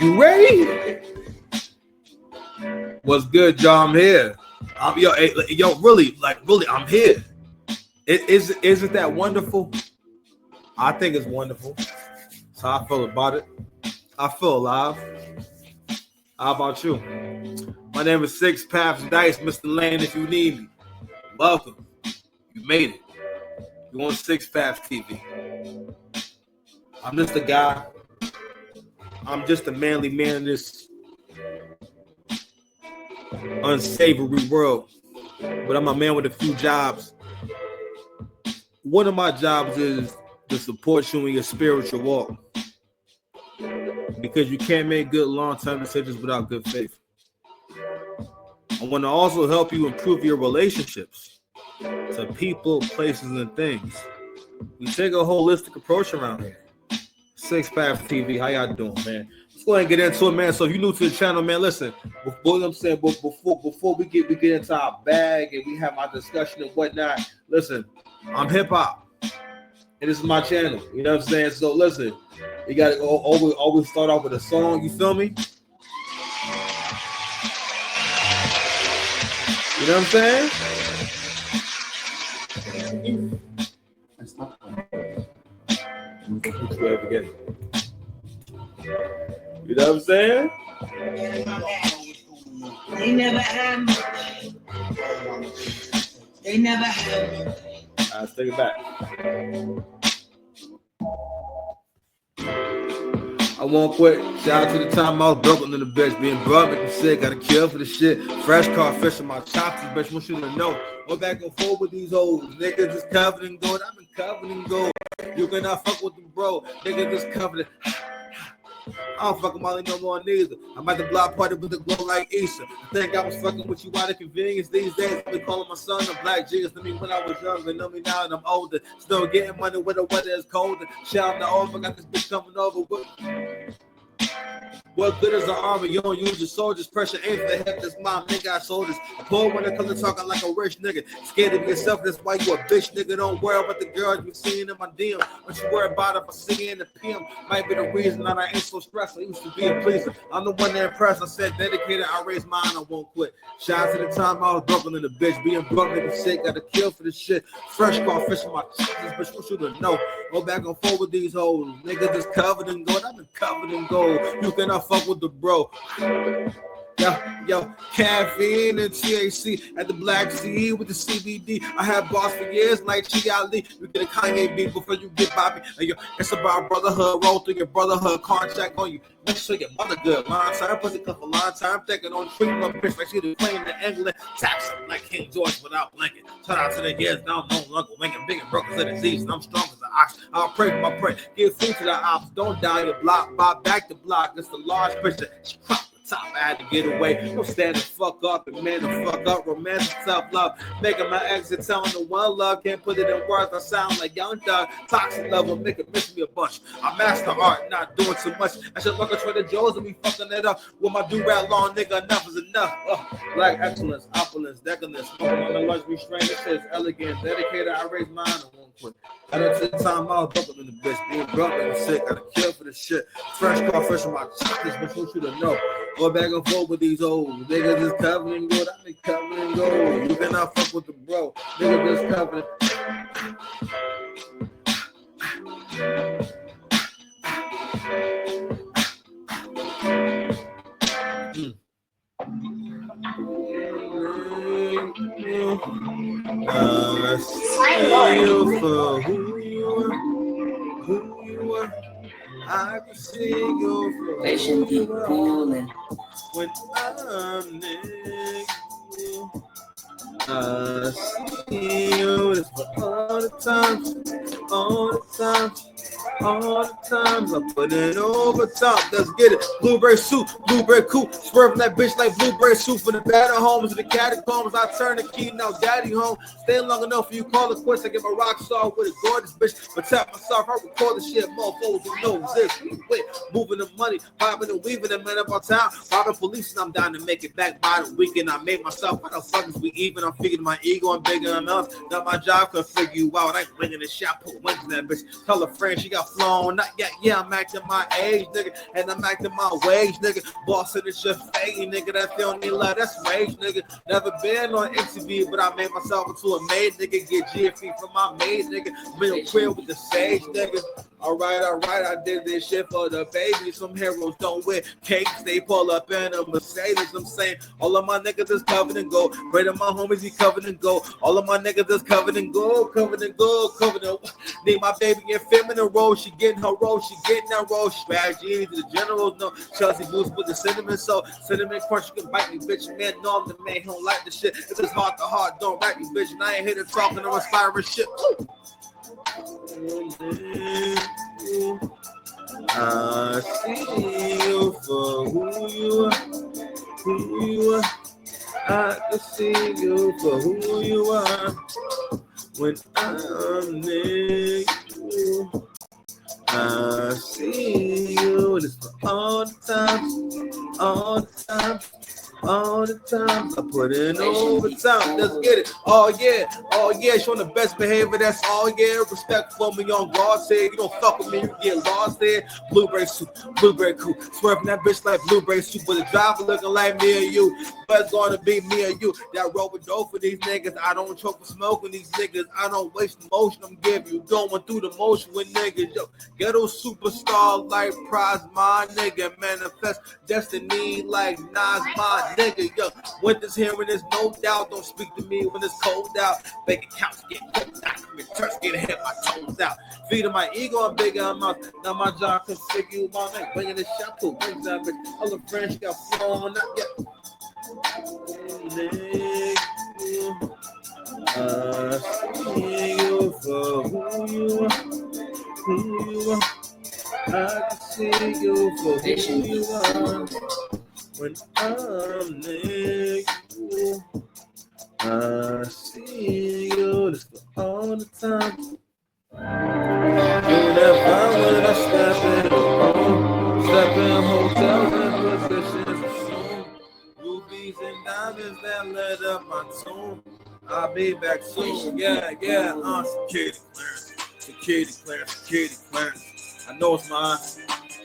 You ready? What's good, y'all? I'm here. Really, I'm here. Isn't that wonderful? I think it's wonderful. That's how I feel about it. I feel alive. How about you? My name is Six Paths Dice, Mr. Lane. If you need me, welcome. You made it. You on Six Paths TV. I'm just a guy. I'm just a manly man in this unsavory world. But I'm a man with a few jobs. One of my jobs is to support you in your spiritual walk. Because you can't make good long-term decisions without good faith. I want to also help you improve your relationships to people, places, and things. We take a holistic approach around here. Six Paths TV, how y'all doing, man? Let's go ahead and get into it, man. So if you're new to the channel, man, listen. Before we get into our bag and we have our discussion and whatnot, listen, I'm hip hop, and this is my channel. You know what I'm saying? So listen, you gotta always start off with a song. You feel me? You know what I'm saying? That's not you know what I'm saying? They never had much. They never had much. Let's take it back. I won't quit. Shout out to the time I was broken in the bitch. Being broke, making sick. Got a kill for the shit. Fresh car, fish in my chops. Bitch, want you to know. Go back and forth with these hoes. Niggas just covered in gold. I've been covered in gold. You cannot fuck with them, bro. Niggas just covered in. I don't fuck with Molly no more neither. I'm at the block party with the glow like Easter. I think I was fucking with you out of convenience these days. I've been calling my son a black Jesus to me when I was younger. Know me now and I'm older. Still getting money when the weather is colder. Shout out to over. Got this bitch coming over. What good is the army? You don't use your soldiers. Pressure ain't for the hip. This mom nigga got soldiers. Poor when it comes to talking like a rich nigga. Scared of yourself. That's why you a bitch nigga. Don't worry about the girls you seeing in my DM. What you worry about if I sing in the PM? Might be the reason that I ain't so stressed. I used to be a pleaser. I'm the one that impressed. I said dedicated. I raised mine. I won't quit. Shout out to the time I was broken in the bitch. Being broke nigga sick. Got to kill for this shit. Fresh car fishing my chickens. Bitch, what you to know? Go back and forth with these hoes. Niggas just covered in gold. I've been covered in gold. You cannot fuck with the bro. Yo, caffeine and THC at the Black Sea with the CBD. I had boss for years like G. Ali. You get a Kanye beat before you get Bobby. Yo, it's about brotherhood. Roll through your brotherhood. Contract on you. Make sure your mother good. Long time, pussy cuff a long time. Thinking on treating my bitch like she the queen in England. Taxing like King George without blinking. Shout out to the years now, no longer winking. Big and broke as a disease. And I'm strong as an ox. I'll pray for my prey. Give food to the ops. Don't die your block. Buy back the block. It's the large picture. Top, I had to get away. Don't stand the fuck up and man the fuck up. Romance and self-love. Making my exit, telling the one love. Can't put it in words. I sound like Young Thug. Toxic love will make it miss me a bunch. I master art, not doing too much. I should look at Trader Joe's and be fucking it up. With my do-rag long nigga, enough is enough. Black excellence, opulence, decadence. Smoking on the lunch restraint. This shit is elegant. Dedicated, I raise mine. I won't quit. I done took time I was broken in the bitch. Being broke and sick. Gotta kill for the shit. Fresh car, fresh in my chocolates. But want you to know. Go back and forth with these hoes. Niggas just covered in gold. I been covered in gold. You cannot fuck with the bro. Niggas just covered. See you for who you are. I can see you Patient deep cooling. when I'm near you. I see you for all the time, all the times I put in overtime. Let's get it. Blueberry soup, blueberry coupe. Swerving that bitch like blueberry soup. From the battle homes to the catacombs, I turn the key, now daddy home. Staying long enough for you call it quits. I get my rock star with a gorgeous bitch. Protect myself, I record the shit. Motherfuckers who know this. Wait, moving the money, popping and weaving the man about town. Robbing police and I'm down to make it back by the weekend. I made myself, how the fuck is we even? I'm figuring my ego, I'm bigger enough. Not my job can figure you out. I ain't ringing the shot, put wings in that bitch. Tell a friend she got flown. Not yet, yeah, I'm acting my age, nigga. And I'm acting my wage, nigga. Boss in the shit, fake, nigga. That feel me like that's rage, nigga. Never been on MTV, but I made myself into a maid, nigga. Get GFE from my maid, nigga. Middle queer with the sage, nigga. All right, I did this shit for the baby. Some heroes don't wear cakes, they pull up in a Mercedes. I'm saying all of my niggas is covered in gold. Great of my homies, he covered in gold. All of my niggas is covered in gold, covered in gold, covered in. Need my baby in feminine role. She getting her role, she getting that role. Strategy to the generals, no. Chelsea Boots with the cinnamon, so cinnamon crunch, you can bite me, bitch. Man, no, I'm the man, he don't like the shit. If it's heart to heart, don't write me, bitch. And I ain't here to talk and I'm inspiring shit. I see you for who you are, I can see you for who you are. When I'm near you, I see you. And it's for all the time, all the time. All the time I put in overtime. Let's get it. Oh yeah, showing the best behavior. That's all yeah. Respect for me on guard. Say you don't fuck with me, you get lost there. Blueberry soup, blueberry coupe. Swerving that bitch like blueberry soup. But the driver looking like me and you. But it's gonna be me and you. That roll with dope for these niggas. I don't choke for smoking these niggas. I don't waste emotion. I'm giving you going through the motion with niggas. Yo, ghetto superstar like prize, my nigga. Manifest destiny like Nas, my nigga, yo, winter's here and there's no doubt. Don't speak to me when it's cold out. Bank accounts get cooked out. Returns get hit my toes out. Feeding my ego, I'm bigger, I'm out. Now my job can figure you my man. Bringing the shampoo, brings that bitch. All the friends got flown, not yet. I see you for who you are, I can see you for who you are. When I'm near you, I see you. This for all the time. Whenever when I step in hotels and positions, rubies and diamonds that lit up my tomb. I'll be back soon. Yeah. Security clearance. I know it's mine.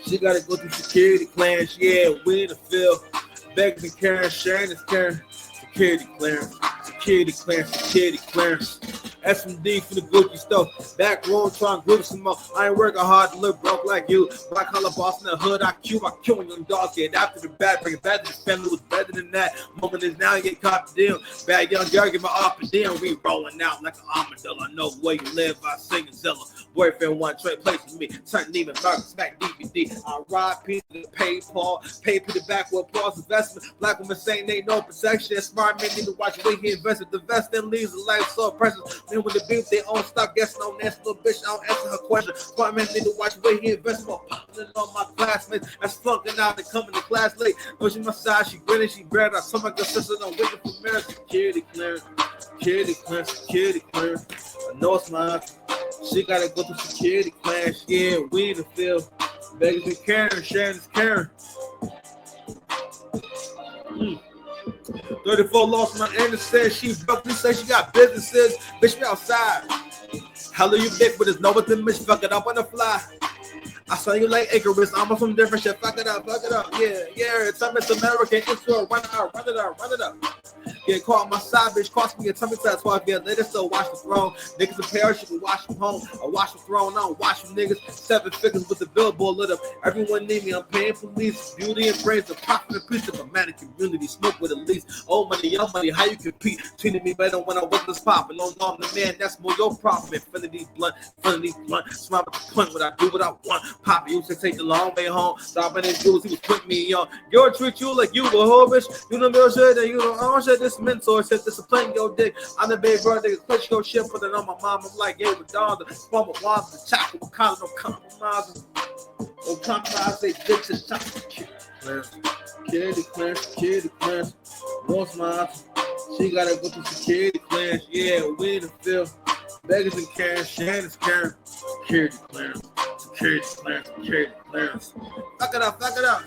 She gotta go through security clearance. Yeah, we in the field. Begging and Karen, sharing is Karen. Security clearance. SMD for the Gucci stuff. Back room trying to grip some more. I ain't working hard to look broke like you. Black collar boss in the hood. I kill young dog. Get after the bad, bring it back to the family. Was better than that. Moment is now, you get caught the deal. Bad young girl, get my off and down. We rolling out like an armadillo. I know where you live. I sing Zilla. Boyfriend one trade place with me. Turn Neiman Marcus, smack DVD. I ride people to pay Paul. Pay for the back with applause investment. Black women saying they no protection. Smart men need to watch where he invested. The vest then leaves a life so precious. Then when the beef they own stock, guess no answer, little bitch. I don't answer her question. Smart men need to watch where he invested. More popping on my classmates. That's flunking out and coming to class late. Pushing my side, she grinning, she bread. I saw my good sister, I'm waiting for marriage. Security clearance. I know it's mine. She gotta go through security clearance. Yeah, we in the field. Begging and Karen, sharing is Karen. 34 lost my innocence. She broke me, say she got businesses. Bitch, we outside. Hello, you dick, but there's no with them bitch. Fuck it up on the fly. I saw you like Icarus. I'm on some different shit. Fuck it up. Yeah. Tell me it's American. It's for run it up. Get caught on my side, bitch. Cost me a tummy tattoo 12 years later. Still watch the throne. Niggas in Paris, you can watch from home. I watch the throne. I don't watch them niggas. 7 figures with the billboard lit up. Everyone need me. I'm paying police. Beauty and brains. The profit and peace of a man community. Smoke with the least. Old money, young money. How you compete? Treating me better when I wasn't popping. No, I'm the man. That's more your problem. Infinity blunt. Smile at the point. What I do, what I want. Papa used to take the long way home. Stopping in jewels, he was putting me on. Girl treat you like you a whole bitch. You know real shit, and you know I don't shit. This mentor said discipline your dick. I'm the big brother, push your shit, put it on my mom. I'm like, yeah, with Don, the mama wants the chocolate, what kind of no compromises. No compromise, they bitches, chocolate. Security clearance, wants mine. She gotta go through security clearance. Yeah, we in the field. Beggars and Karen, Shannon's Karen. Security clearance. Fuck it up. Fuck it up.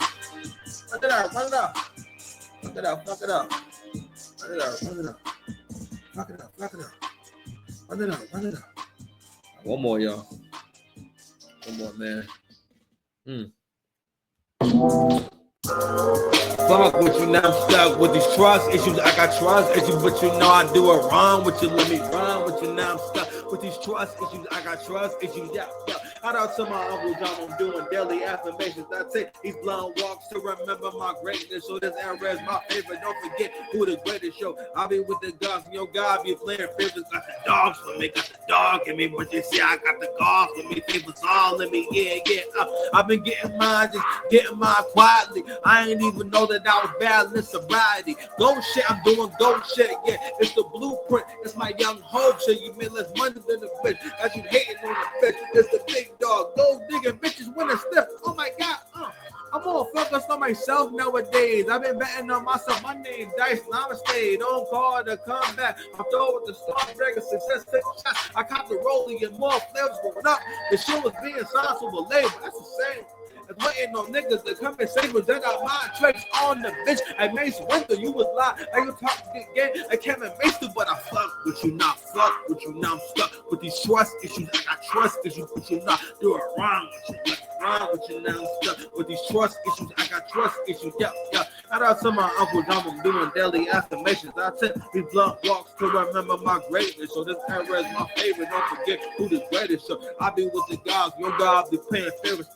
One more, y'all. One more, man. Fuck with you, now I'm stuck with these trust issues. I got trust issues, but you know I do it wrong with you. Let me run with you, now I'm stuck with these trust issues. I got trust issues, yeah. Shout out to my Uncle John, I'm doing daily affirmations. I take these blind walks to remember my greatness. So this era is my favorite. Don't forget who the greatest show. I'll be with the gods, and your God be playing favorites. Got the dogs for me, got the dog in me. But you see, I got the golf for me, favorites all in me. Yeah. I've been getting mine, just getting mine quietly. I ain't even know that I was battling sobriety. Go shit, I'm doing go shit. Yeah, it's the blueprint. It's my young hope. So you made less money than the bitch. As you hating on the bitch, it's the big dog. Gold digging bitches winning stiff. Oh my God. I'm all focused on myself nowadays. I've been betting on myself. My name Dice. Namaste. Don't call to come back. I'm throwing with the Stormbreaker success. Take shots. I caught the rolling and more flavors going up. The shit was being signed to a label. That's the same. It's waiting on niggas to come and say, but they got my tricks on the bitch. I Mace Winter, you was lying. I can talk again. I can't make you, but I fuck with you, not fuck with you. Now I'm stuck with these trust issues. I got trust issues, but you not do it wrong with you. Wrong with you, now I'm stuck with these trust issues. I got trust issues. Yeah. Shout out to my Uncle John, I'm doing daily affirmations. I take these blunt walks to remember my greatness. So this era is my favorite. Don't forget who the greatest. So I be with the gods. Your God be paying favors.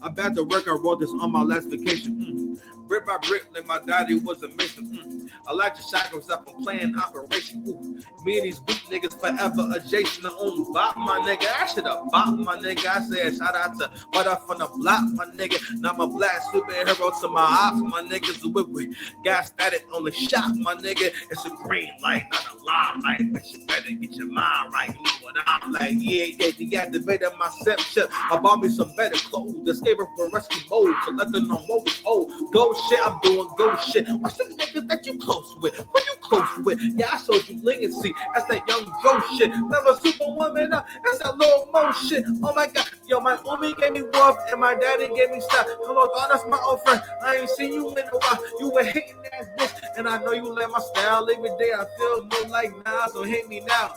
I bet the record wrote this on my last vacation. Brick by brick, like my daddy was a mission. I like to shackles up and playing Operation. Me and these weak niggas forever adjacent to own bop, my nigga. I should have bop, my nigga. I said shout out to Butter from the block, my nigga. Now I'm a black superhero to my ops, my niggas. We got static on the shop, my nigga. It's a green light, not a limelight. But you better get your mind right. You know what I'm like? Yeah. Deactivated my sepship. I bought me some better clothes. Escaping from rescue mode to let them know what was old. Go shit, I'm doing go shit. What's the niggas that you close with? Who you close with? Yeah, I showed you legacy. That's that young Joe shit. Never superwoman. That's that little Mo shit. Oh my God. Yo, my mommy gave me wolf and my daddy gave me style. Hello, God, that's my old friend. I ain't seen you in a while. You were hating ass bitch, and I know you let my style every day. I feel more like now, so hate me now.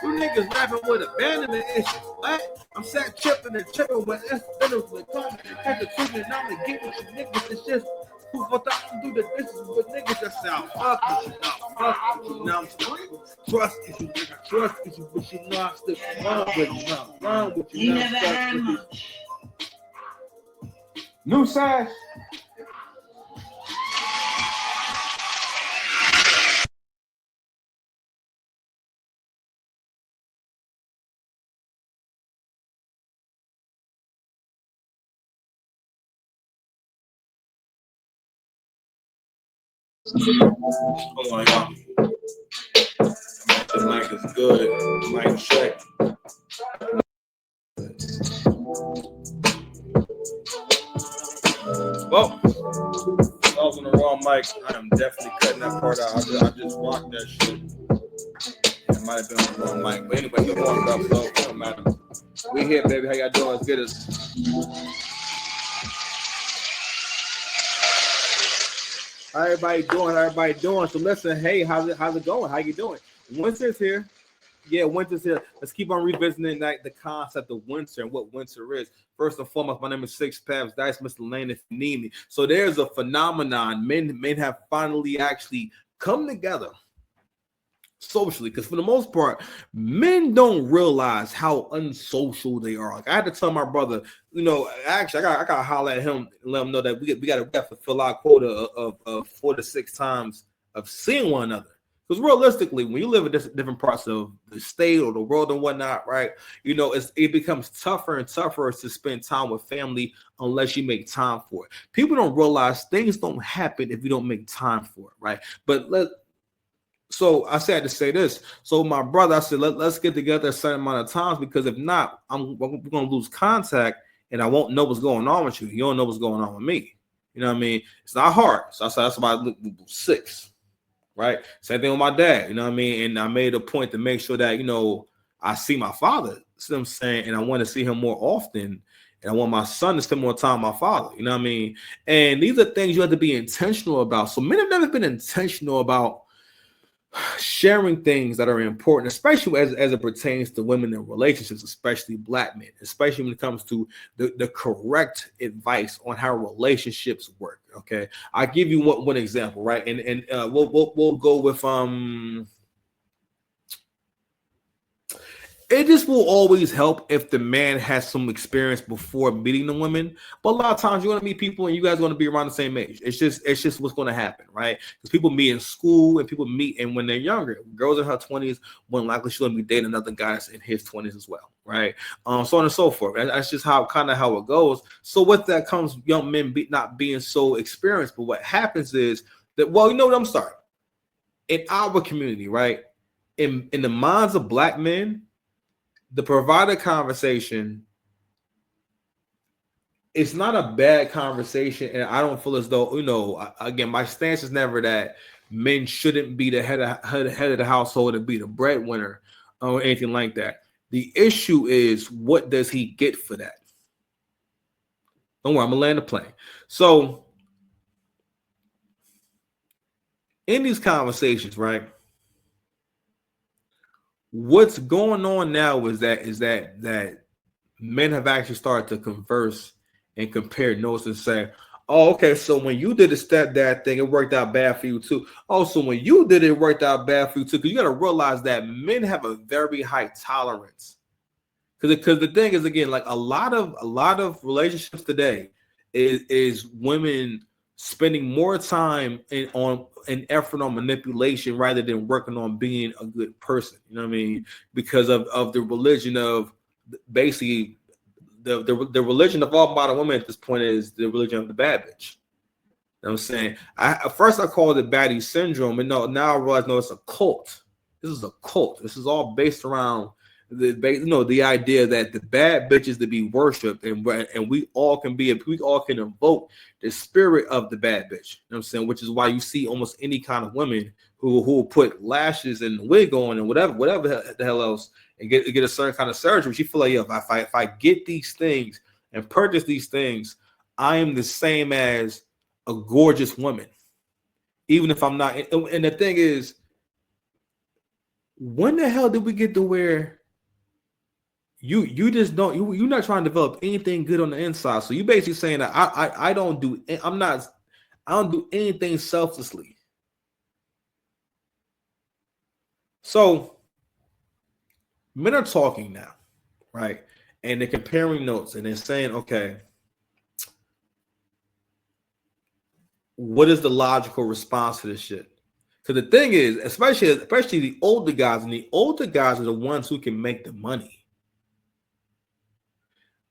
You niggas rapping with abandonment issues. What? I'm sat tripping and tripping with incidentals with coming and catch the truth, and I'm gonna get with you niggas. It's just who for thought do the dishes with niggas that sound fuck with you now. Fuck with you now. I'm still trust issues. I got trust issues, but you know I'm still wrong with you now. Wrong with you now. You never had much. New size. Hold on, y'all. The mic is good. Mic check. Well, I was on the wrong mic. I am definitely cutting that part out. I just rocked that shit. It might have been on the wrong mic. But anyway, he warmed up, so it don't matter. We here, baby. How y'all doing? Let's get it. How everybody doing? So listen, hey, how's it going? How you doing? Winter's here. Yeah, winter's here. Let's keep on revisiting the concept of winter and what winter is. First and foremost, my name is Six Paps, Dice, Mr. Lane, if you need me. So there's a phenomenon. Men have finally actually come together socially, because for the most part, men don't realize how unsocial they are. Like I had to tell my brother, actually, I gotta holler at him and let him know that we got to fulfill our quota of 4 to 6 times of seeing one another. Because realistically, when you live in different parts of the state or the world and whatnot, right? You know, it becomes tougher and tougher to spend time with family unless you make time for it. People don't realize things don't happen if you don't make time for it, right? So I said to say this. So my brother, I said, let's get together a certain amount of times, because if not, we're going to lose contact and I won't know what's going on with you. You don't know what's going on with me. You know what I mean? It's not hard. So I said, that's about 6. Right. Same thing with my dad. You know what I mean? And I made a point to make sure that, you know, I see my father, see what I'm saying? And I want to see him more often. And I want my son to spend more time with my father. You know what I mean? And these are things you have to be intentional about. So men have never been intentional about sharing things that are important, especially as it pertains to women in relationships, especially black men, especially when it comes to the correct advice on how relationships work. Okay, I'll give you one example, right? And we'll go with it just will always help if the man has some experience before meeting the women. But a lot of times you're going to meet people and you guys are going to be around the same age. It's just what's going to happen, right? Because people meet in school and people meet, and when they're younger, girls in her 20s, more than likely she's going to be dating another guy that's in his 20s as well, right? So on and so forth. That's just how it goes. So with that comes young men not being so experienced. But what happens is that, well, you know what? I'm sorry. In our community, right? In the minds of black men, the provider conversation is not a bad conversation, and I don't feel as though, you know, again, my stance is never that men shouldn't be the head of the household and be the breadwinner or anything like that. The issue is, what does he get for that? Don't worry, I'm gonna land the plane. So in these conversations, right? What's going on now is that men have actually started to converse and compare notes and say, oh, okay, so when you did the stepdad thing, it worked out bad for you too. Oh, so when you did it, it worked out bad for you too. Because you got to realize that men have a very high tolerance. Because the thing is, again, like a lot of relationships today is women spending more time and effort on manipulation rather than working on being a good person. You know what I mean? Because of the religion of basically the religion of all modern women at this point is the religion of the bad bitch. You know what I'm saying? At first I called it baddie syndrome, and now I realize, no, it's a cult. This is a cult. This is all based around the idea that the bad bitch is to be worshipped, and we all can invoke the spirit of the bad bitch. You know what I'm saying? Which is why you see almost any kind of women who will put lashes and wig on and whatever the hell else, and get a certain kind of surgery. She feel like, yo, if I get these things and purchase these things, I am the same as a gorgeous woman, even if I'm not. And the thing is, when the hell did we get to where you just don't, you're not trying to develop anything good on the inside? So you basically saying that I don't do anything selflessly. So men are talking now, right? And they're comparing notes and they're saying, okay, what is the logical response to this shit? Because the thing is, especially the older guys, and the older guys are the ones who can make the money.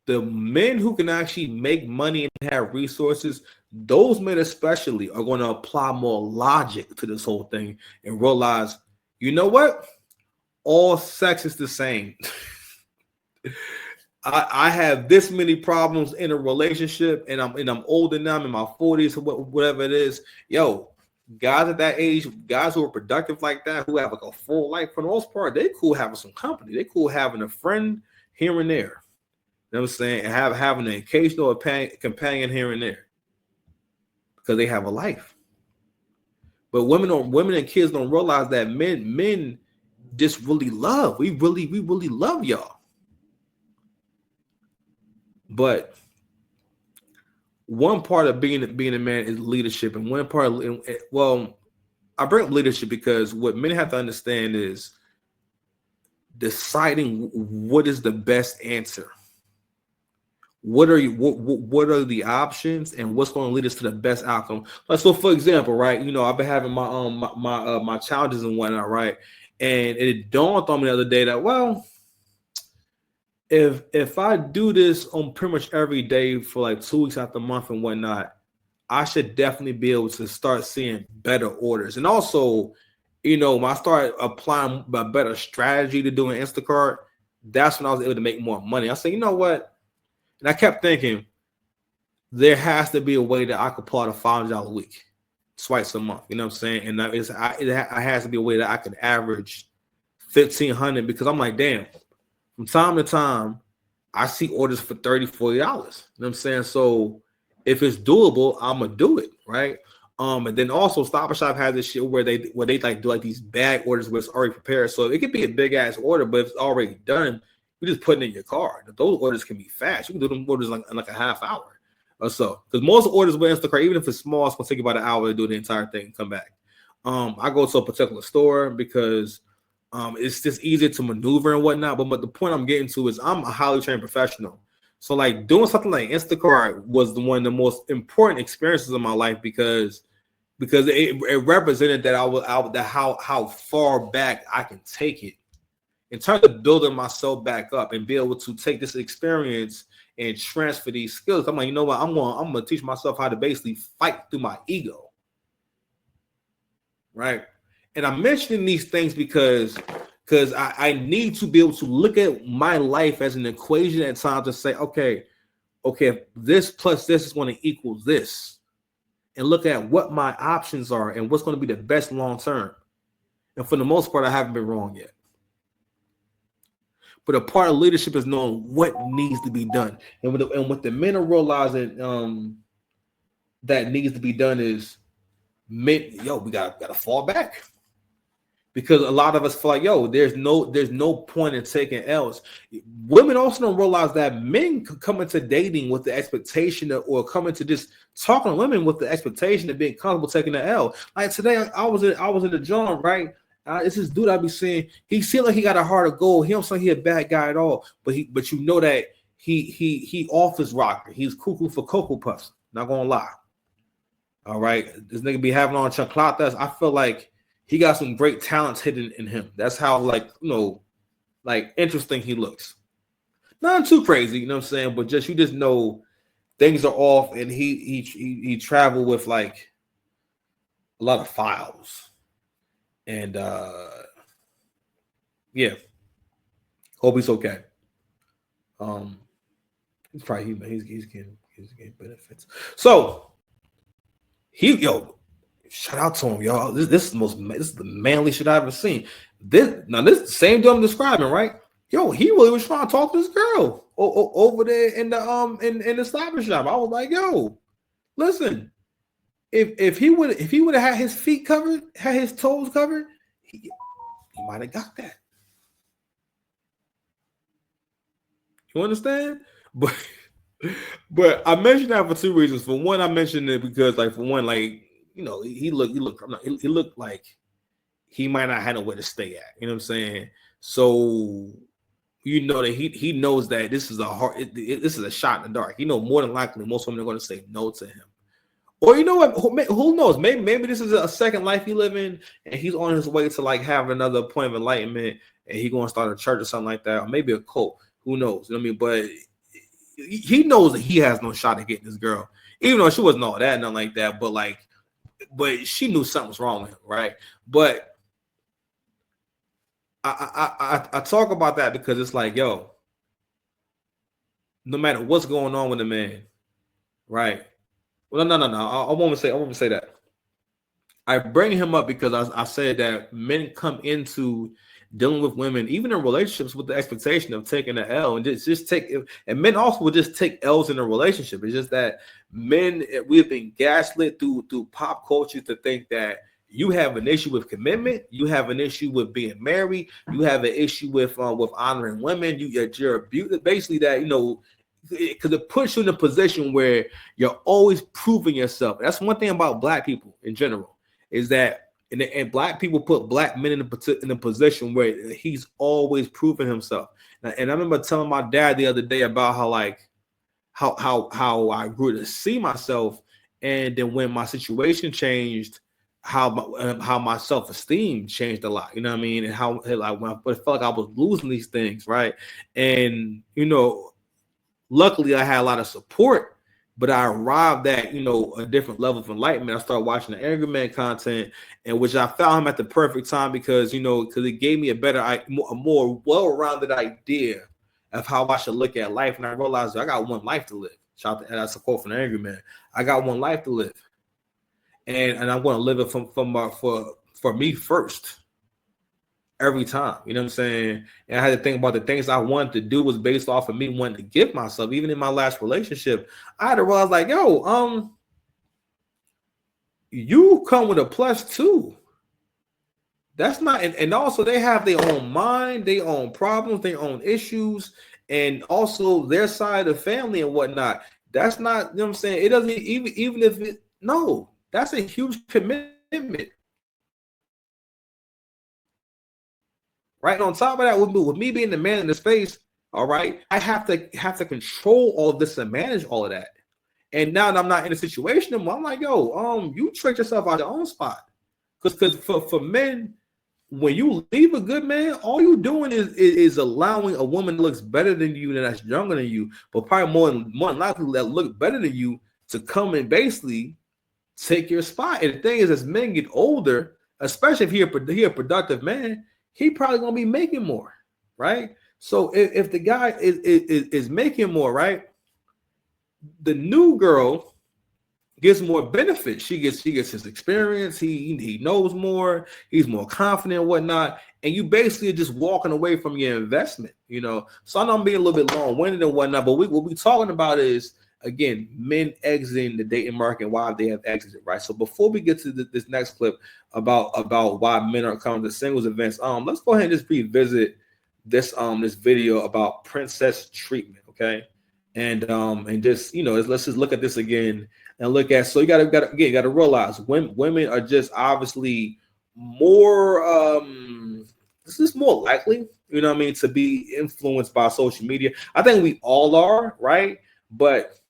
The men who can actually make money and have resources, those men especially are going to apply more logic to this whole thing and realize, you know what? All sex is the same. I have this many problems in a relationship, and I'm older now, I'm in my 40s, whatever it is. Yo, guys at that age, guys who are productive like that, who have like a full life, for the most part, they cool having some company. They cool having a friend here and there. You know what I'm saying? And having an occasional companion here and there, because they have a life. But women and kids don't realize that men just really love. We really love y'all. But one part of being a man is leadership, and one part, well, I bring up leadership because what men have to understand is deciding what is the best answer. what are what are the options and what's going to lead us to the best outcome. Like, so for example, right, you know, I've been having my challenges and whatnot, right, and it dawned on me the other day that, well, if I do this on pretty much every day for like 2 weeks out the month and whatnot, I should definitely be able to start seeing better orders. And also, you know, when I started applying a better strategy to doing Instacart, that's when I was able to make more money. I said, you know what? And I kept thinking, there has to be a way that I could pull out a $500 a week, twice a month. You know what I'm saying? And it has to be a way that I can average $1,500, because I'm like, damn, from time to time, I see orders for $30, $40. You know what I'm saying? So if it's doable, I'm gonna do it, right? And then also Stop and Shop has this shit where they like do like these bag orders where it's already prepared. So it could be a big ass order, but if it's already done, you just put it in your car. Those orders can be fast. You can do them orders like a half hour or so. Because most orders with Instacart, even if it's small, it's gonna take about an hour to do the entire thing and come back. I go to a particular store because it's just easier to maneuver and whatnot. But the point I'm getting to is I'm a highly trained professional. So like doing something like Instacart was one of the most important experiences of my life because it represented that how far back I can take it in terms of building myself back up and be able to take this experience and transfer these skills. I'm like, you know what? I'm gonna teach myself how to basically fight through my ego, right? And I'm mentioning these things because I need to be able to look at my life as an equation at times and say, okay, if this plus this is going to equal this, and look at what my options are and what's going to be the best long term. And for the most part, I haven't been wrong yet. But a part of leadership is knowing what needs to be done. And what the men are realizing that needs to be done is, we gotta fall back. Because a lot of us feel like, there's no point in taking L's. Women also don't realize that men come into dating with the expectation or come into just talking to women with the expectation of being comfortable taking the L. Like today, I was in the joint, right? It's this dude I be seeing. He seemed like he got a heart of gold. He don't sound like he a bad guy at all. But you know that he off his rocker. He's cuckoo for Cocoa Puffs. Not gonna lie. All right, this nigga be having on chocolates. I feel like he got some great talents hidden in him. That's how, interesting he looks. Not too crazy, you know what I'm saying? But you just know things are off, and he traveled with like a lot of files. And hope he's okay. He's probably he's getting benefits. So shout out to him, y'all. This is the manly shit I've ever seen. This is the same dude I'm describing, right? He really was trying to talk to this girl over there in the Stop and Shop. I was like, listen, if he would have had his feet covered, had his toes covered, he might have got that. You understand? But I mentioned that for two reasons. For one, I mentioned it because, he looked like he might not have nowhere to stay at. You know what I'm saying? So you know that he knows that this is this is a shot in the dark. More than likely most women are going to say no to him. Or you know what? Who knows? Maybe this is a second life he live in, and he's on his way to have another point of enlightenment, and he's going to start a church or something like that, or maybe a cult. Who knows? You know what I mean? But he knows that he has no shot at getting this girl, even though she wasn't all that, nothing like that. But she knew something was wrong with him, right? But I talk about that because it's like, no matter what's going on with the man, right? Well, no. I won't say that. I bring him up because I said that men come into dealing with women, even in relationships, with the expectation of taking an L, and just take. And men also will just take L's in a relationship. It's just that men, we've been gaslit through pop culture to think that you have an issue with commitment, you have an issue with being married, you have an issue with honoring women. You're abused. Basically, that because it puts you in a position where you're always proving yourself. That's one thing about Black people in general, is that and Black people put Black men in a position where he's always proving himself. And I remember telling my dad the other day about how I grew to see myself, and then when my situation changed, how my self-esteem changed a lot. You know what I mean? And how like when I felt like I was losing these things, right? And luckily I had a lot of support, but I arrived at a different level of enlightenment. I started watching the Angry Man content, and which I found him at the perfect time because it gave me a more well-rounded idea of how I should look at life. And I realized I got one life to live. Shout out, that's a quote from the Angry Man. I got one life to live, and I'm going to live it for me first. Every time, you know what I'm saying? And I had to think about the things I wanted to do was based off of me wanting to give myself. Even in my last relationship, I had to realize like, yo, you come with a plus too. That's not, and also they have their own mind, their own problems, their own issues, and also their side of family and whatnot. That's not, you know what I'm saying? It doesn't even if it, no, that's a huge commitment. Right. On top of that, with me being the man in the space, all right, I have to control all of this and manage all of that. And now that I'm not in a situation anymore, I'm like, yo, you tricked yourself out your own spot. Because for men, when you leave a good man, all you doing is allowing a woman that looks better than you, that's younger than you, but probably more than likely that look better than you to come and basically take your spot. And the thing is, as men get older, especially if he a productive man, he probably gonna be making more, right? So if the guy is making more, right, the new girl gets more benefits. She gets his experience. He knows more. He's more confident and whatnot. And you basically are just walking away from your investment, So I know I'm being a little bit long-winded and whatnot, but what we're talking about is, again, men exiting the dating market and why they have exited, right? So before we get to this next clip about why men are coming to singles events, let's go ahead and just revisit this video about princess treatment, okay? And just let's just look at this again and look at, so you gotta realize women are just obviously more this is more likely, to be influenced by social media. I think we all are, right? But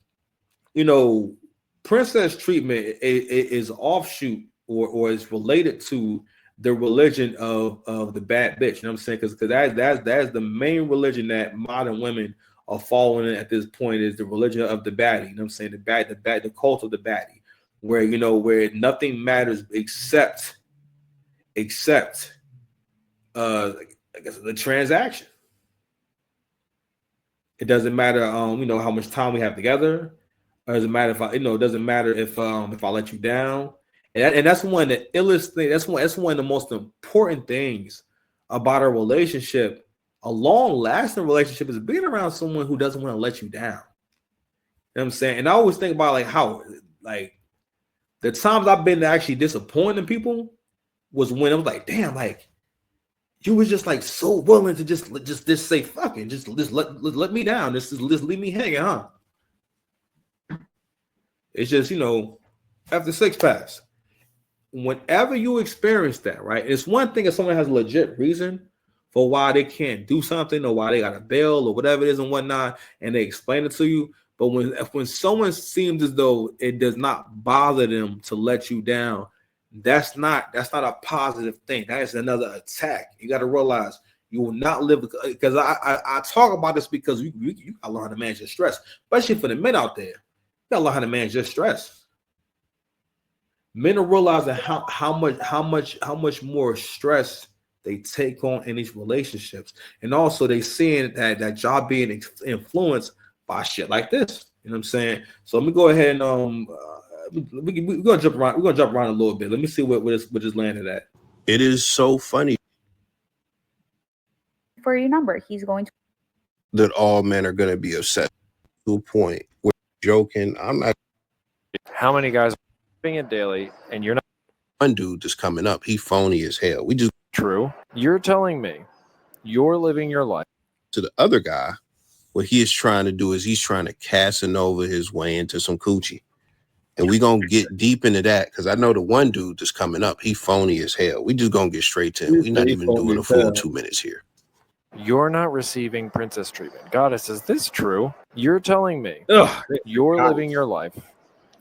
princess treatment is offshoot or is related to the religion of the bad bitch. You know what I'm saying? Because that's the main religion that modern women are following at this point, is the religion of the baddie. You know what I'm saying? The cult of the baddie, where where nothing matters except I guess the transaction. It doesn't matter how much time we have together. Or doesn't matter if it doesn't matter if I let you down, and that's one of the illest things. That's one of the most important things about a relationship, a long-lasting relationship, is being around someone who doesn't want to let you down. You know what I'm saying? And I always think about how the times I've been actually disappointing people was when I was like, damn, you was just so willing to just say fucking, just let me down, just leave me hanging, huh? It's just, after 6 pass, whenever you experience that, right? It's one thing if someone has a legit reason for why they can't do something or why they got a bail or whatever it is and whatnot, and they explain it to you. But when someone seems as though it does not bother them to let you down, that's not a positive thing. That is another attack. You got to realize you will not live, because I talk about this because you got to learn how to manage your stress, especially for the men out there. You gotta learn how to manage your stress. Men are realizing how much more stress they take on in these relationships, and also they seeing that y'all being influenced by shit like this. You know what I'm saying? So let me go ahead and we're gonna jump around. We're gonna jump around a little bit. Let me see what just landed at. It is so funny for your number. He's going to that all men are going to be upset to a point where joking. I'm not. How many guys are living it daily, and you're not? One dude that's coming up, he phony as hell. We just True. You're telling me you're living your life. To the other guy, what he is trying to do is he's trying to Casanova his way into some coochie. And we gonna get deep into that because I know the one dude that's coming up, he phony as hell. We just gonna get straight to him. We're not even doing a full 2 minutes here. you're not receiving princess treatment. Goddess, is this true? You're telling me Ugh, you're God. living your life,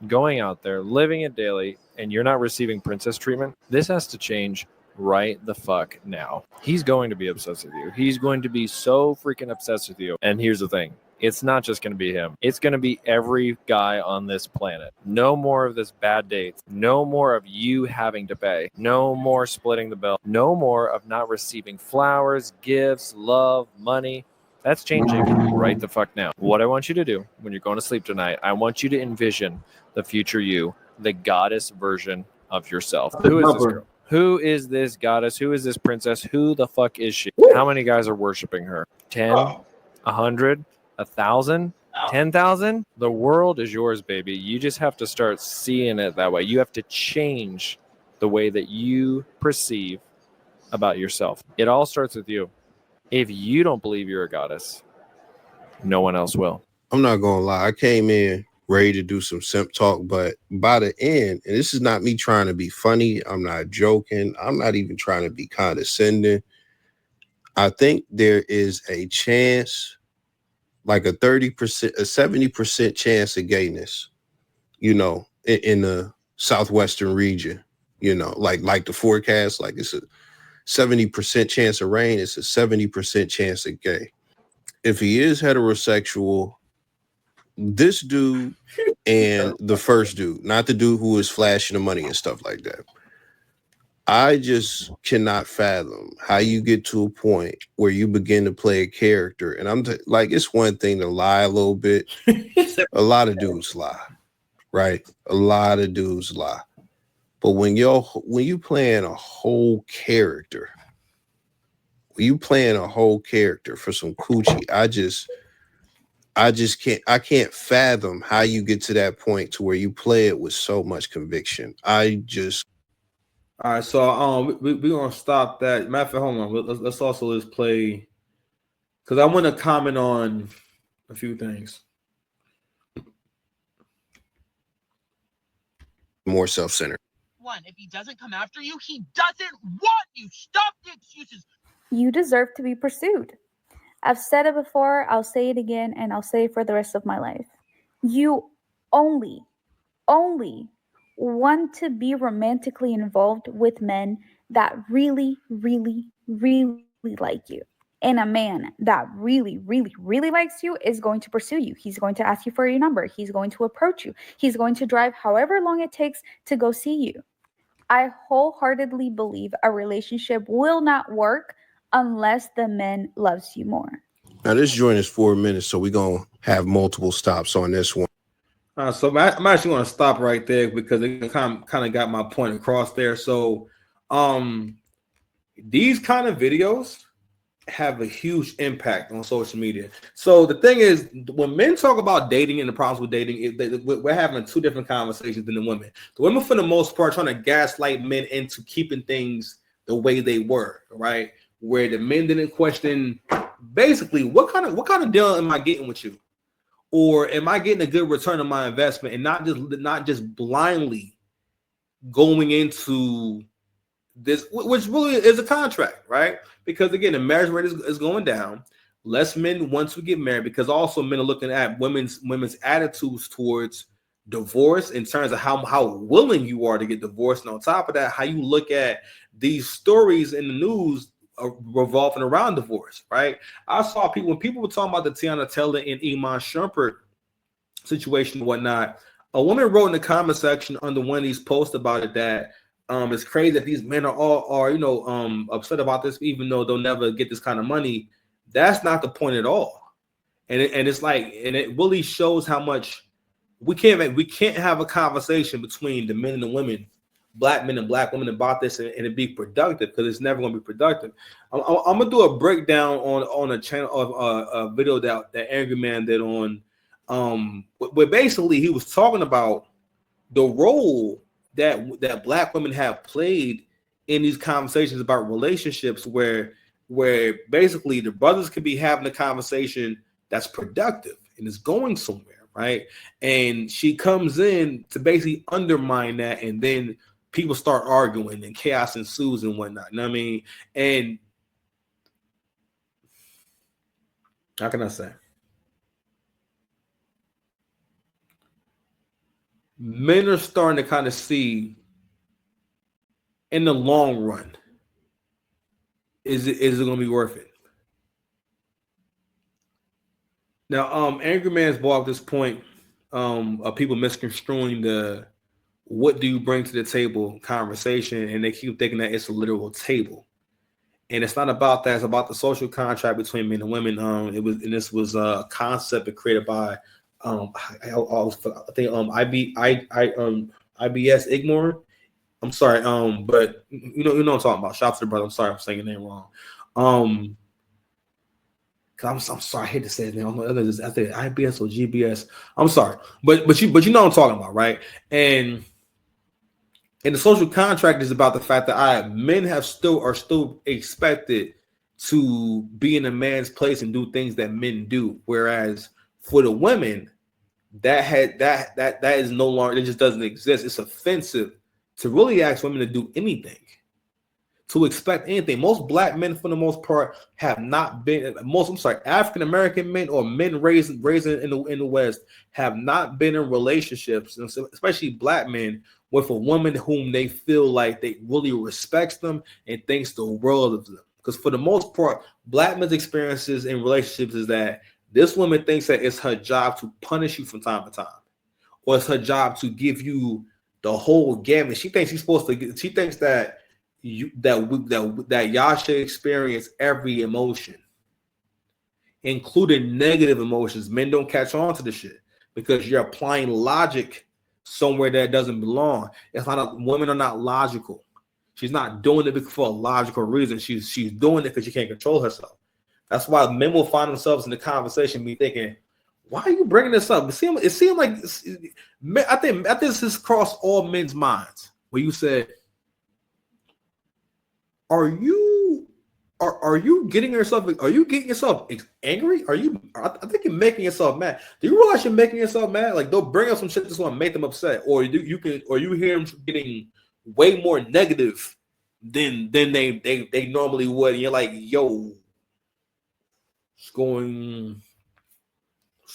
going out there, living it daily, and you're not receiving princess treatment? This has to change right the fuck now. He's going to be obsessed with you. He's going to be so freaking obsessed with you. And here's the thing. It's not just going to be him. It's going to be every guy on this planet. No more of this bad dates. No more of you having to pay. No more splitting the bill. No more of not receiving flowers, gifts, love, money. That's changing right the fuck now. What I want you to do when you're going to sleep tonight, I want you to envision the future you, the goddess version of yourself. Who is this girl? Who is this goddess? Who is this princess? Who the fuck is she? How many guys are worshiping her? 10, 100, 1,000, 10,000? The world is yours, baby. You just have to start seeing it that way. You have to change the way that you perceive about yourself. It all starts with you. If you don't believe you're a goddess, no one else will. I'm not gonna lie. I came in ready to do some simp talk, but by the end, and this is not me trying to be funny, I'm not joking, I'm not even trying to be condescending. I think there is a chance, like a 30%, a 70% chance of gayness, you know, in the southwestern region, you know, like the forecast, like it's a 70% chance of rain, it's a 70% chance of gay. If he is heterosexual, this dude and the first dude, not the dude who is flashing the money and stuff like that, I just cannot fathom how you get to a point where you begin to play a character. And I'm like, it's one thing to lie a little bit. A lot of dudes lie, right? A lot of dudes lie. But when you playing a whole character, for some coochie, I can't fathom how you get to that point to where you play it with so much conviction. All right, so we're gonna stop that. Matter of fact, hold on. Let's also just play, because I want to comment on a few things. More self-centered. One, if he doesn't come after you, he doesn't want you. Stop the excuses. You deserve to be pursued. I've said it before, I'll say it again, and I'll say it for the rest of my life. You only want to be romantically involved with men that really, really, really like you. And a man that really, really, really likes you is going to pursue you. He's going to ask you for your number. He's going to approach you. He's going to drive however long it takes to go see you. I wholeheartedly believe a relationship will not work unless the man loves you more. Now this joint is 4 minutes, so we're gonna have multiple stops on this one. So I'm actually going to stop right there because it kind of got my point across there. So these kind of videos have a huge impact on social media. So the thing is, when men talk about dating and the problems with dating, we're having two different conversations than the women. The women, for the most part, trying to gaslight men into keeping things the way they were, right? Where the men didn't question, basically, what kind of deal am I getting with you? Or am I getting a good return on my investment, and not just blindly going into this, which really is a contract, right? Because again, the marriage rate is going down. Less men want to get married because also men are looking at women's attitudes towards divorce in terms of how willing you are to get divorced, and on top of that, how you look at these stories in the news revolving around divorce, right? I saw when people were talking about the Tiana Taylor and Iman Shumpert situation and whatnot. A woman wrote in the comment section under one of these posts about it that it's crazy that these men are upset about this, even though they'll never get this kind of money. That's not the point at all. And it's like, and it really shows how much we can't have a conversation between the men and the women, black men and black women, about this and it be productive, because it's never going to be productive. I'm gonna do a breakdown on a channel of a video that Angry Man did on where basically he was talking about the role that black women have played in these conversations about relationships, where basically the brothers could be having a conversation that's productive and is going somewhere, right? And she comes in to basically undermine that, and then people start arguing and chaos ensues and whatnot. You know what I mean? And How can I say? Men are starting to kind of see in the long run, is it going to be worth it? Now, Angry Man's brought up this point of people misconstruing the "what do you bring to the table" conversation, and they keep thinking that it's a literal table, and it's not about that. It's about the social contract between men and women. This was a concept created by IBS IBS Igmore. I'm sorry, but you know what I'm talking about. Shout out to the brother. I'm sorry, I'm saying your name wrong. I'm sorry, I hate to say his name. I think IBS or GBS. I'm sorry, but you know what I'm talking about, right? And the social contract is about the fact that men are still expected to be in a man's place and do things that men do, whereas for the women, that is no longer. It just doesn't exist. It's offensive to really ask women to do anything, to expect anything. Most black men, for the most part, have not been. African American men or men raised in the West have not been in relationships, especially black men, with a woman whom they feel like they really respects them and thinks the world of them. Because for the most part, black men's experiences in relationships is that this woman thinks that it's her job to punish you from time to time, or it's her job to give you the whole gamut. She thinks she's supposed to. She thinks that y'all should experience every emotion, including negative emotions. Men don't catch on to the shit because you're applying logic somewhere that doesn't belong. Women are not logical. She's not doing it for a logical reason. She's doing it because she can't control herself. That's why men will find themselves in the conversation be thinking, why are you bringing this up? It seemed like I think this has crossed all men's minds where you said, Are you getting yourself angry? I think you're making yourself mad. Do you realize you're making yourself mad? Like, they'll bring up some shit that's gonna make them upset, or you hear them getting way more negative than they normally would, and you're like, yo, what's going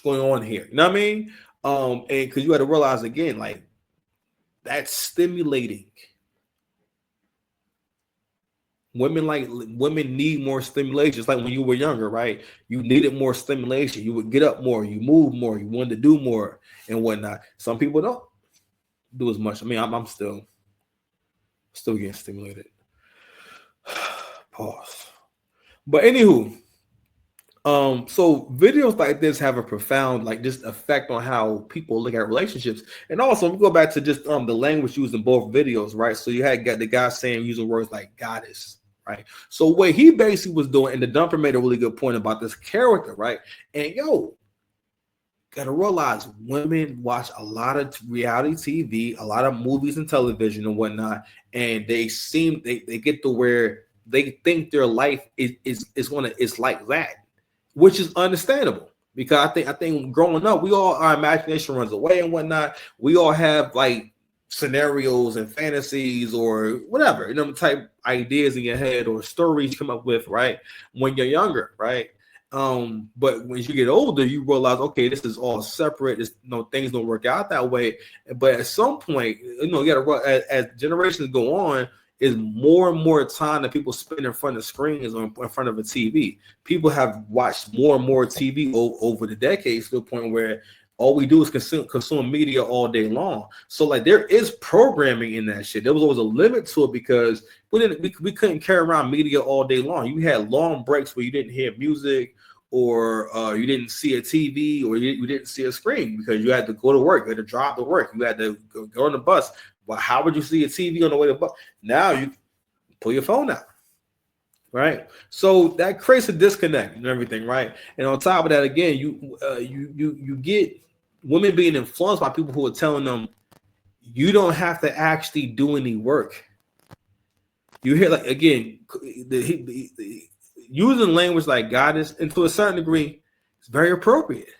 on here? You know what I mean? And because you had to realize again, like, that's stimulating. Women need more stimulation. It's like when you were younger, right? You needed more stimulation. You would get up more, you move more, you wanted to do more and whatnot. Some people don't do as much. I mean, I'm still getting stimulated. Pause. But anywho, so videos like this have a profound, like, just effect on how people look at relationships. And also, we go back to just the language used in both videos, right? So you had the guy using words like goddess, right? So what he basically was doing, and the Dumper made a really good point about this character, right? And gotta realize women watch a lot of reality TV, a lot of movies and television and whatnot, and they get to where they think their life is like that, which is understandable, because I think growing up, our imagination runs away and whatnot. We all have like scenarios and fantasies or whatever, type ideas in your head or stories you come up with, right, when you're younger, right? But when you get older, you realize, okay, this is all separate. Things don't work out that way. But at some point, you gotta, as generations go on, is more and more time that people spend in front of screens or in front of a TV. People have watched more and more TV over the decades, to the point where all we do is consume media all day long. So like, there is programming in that shit. There was always a limit to it, because we couldn't carry around media all day long. You had long breaks where you didn't hear music, or you didn't see a TV, or you didn't see a screen, because you had to go to work, you had to drive to work, you had to go on the bus. Well, how would you see a TV on the way to the bus? Now you pull your phone out, right? So that creates a disconnect and everything, right? And on top of that, again, you get women being influenced by people who are telling them you don't have to actually do any work. You hear, like, again, using language like goddess, and to a certain degree, it's very appropriate,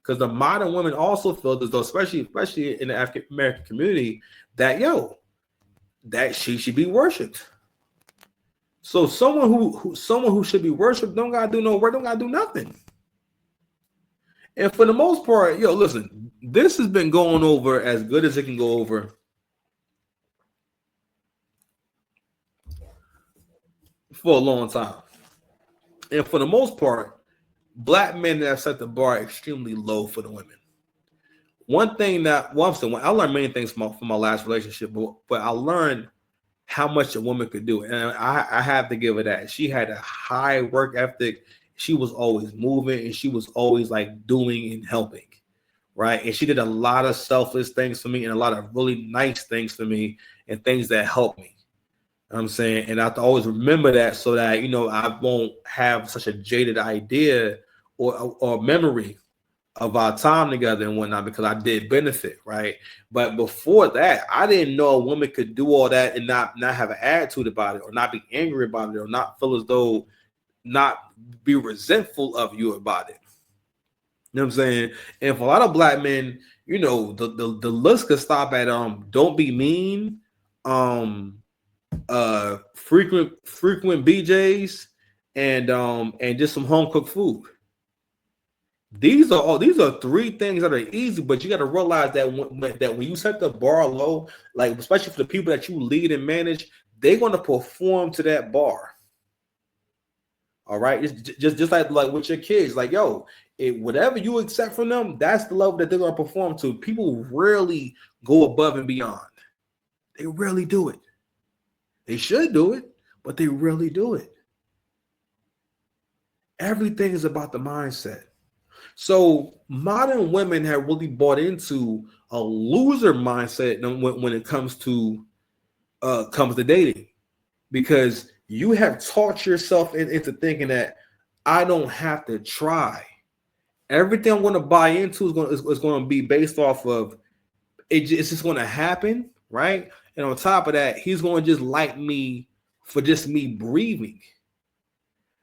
because the modern women also feel as though, especially in the African American community, that that she should be worshipped. So someone who should be worshipped don't gotta do no work, don't gotta do nothing. And for the most part, yo, listen, this has been going over as good as it can go over for a long time. And for the most part, black men have set the bar extremely low for the women. One thing that, I learned many things from my last relationship, but I learned how much a woman could do. And I have to give her that. She had a high work ethic. She was always moving, and she was always like doing and helping, right? And she did a lot of selfless things for me and a lot of really nice things for me and things that helped me. You know what I'm saying? And I have to always remember that so that, you know, I won't have such a jaded idea or memory of our time together and whatnot, because I did benefit, right? But before that, I didn't know a woman could do all that and not have an attitude about it, or not be angry about it, or not feel as though, not be resentful of you about it. You know what I'm saying? And for a lot of black men, you know, the list could stop at don't be mean, frequent BJs, and just some home cooked food. These are three things that are easy, but you got to realize that when you set the bar low, like especially for the people that you lead and manage, they're going to perform to that bar. All right, it's just like with your kids, like, yo, whatever you accept from them, that's the level that they're going to perform to. People rarely go above and beyond. They rarely do it. They should do it, but they rarely do it. Everything is about the mindset. So modern women have really bought into a loser mindset when it comes to dating, because you have taught yourself into thinking that I don't have to try. Everything I'm going to buy into is going to be based off of it. It's just going to happen, right? And on top of that, he's going to just like me for just me breathing.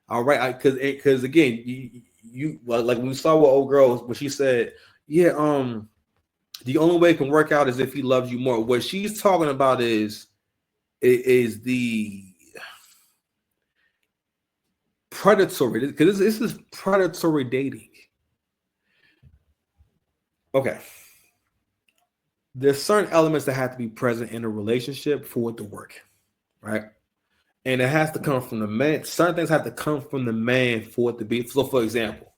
All right, because again, you like when we saw with old girls, when she said, yeah, the only way it can work out is if he loves you more. What she's talking about is the predatory, because this is predatory dating. Okay. There's certain elements that have to be present in a relationship for it to work, right? And it has to come from the man. Certain things have to come from the man for it to be. So, for example,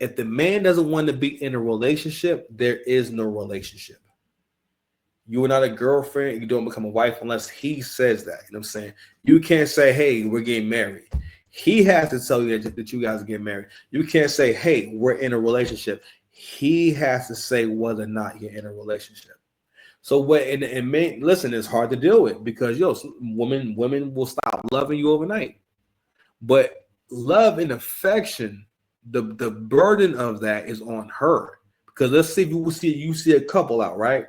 if the man doesn't want to be in a relationship, there is no relationship. You are not a girlfriend. You don't become a wife unless he says that. You know what I'm saying? You can't say, hey, we're getting married. He has to tell you that you guys are getting married. You can't say, hey, we're in a relationship. He has to say whether or not you're in a relationship. So and men, listen, it's hard to deal with, because women will stop loving you overnight. But love and affection, the burden of that is on her. Because let's see if you see a couple out, right?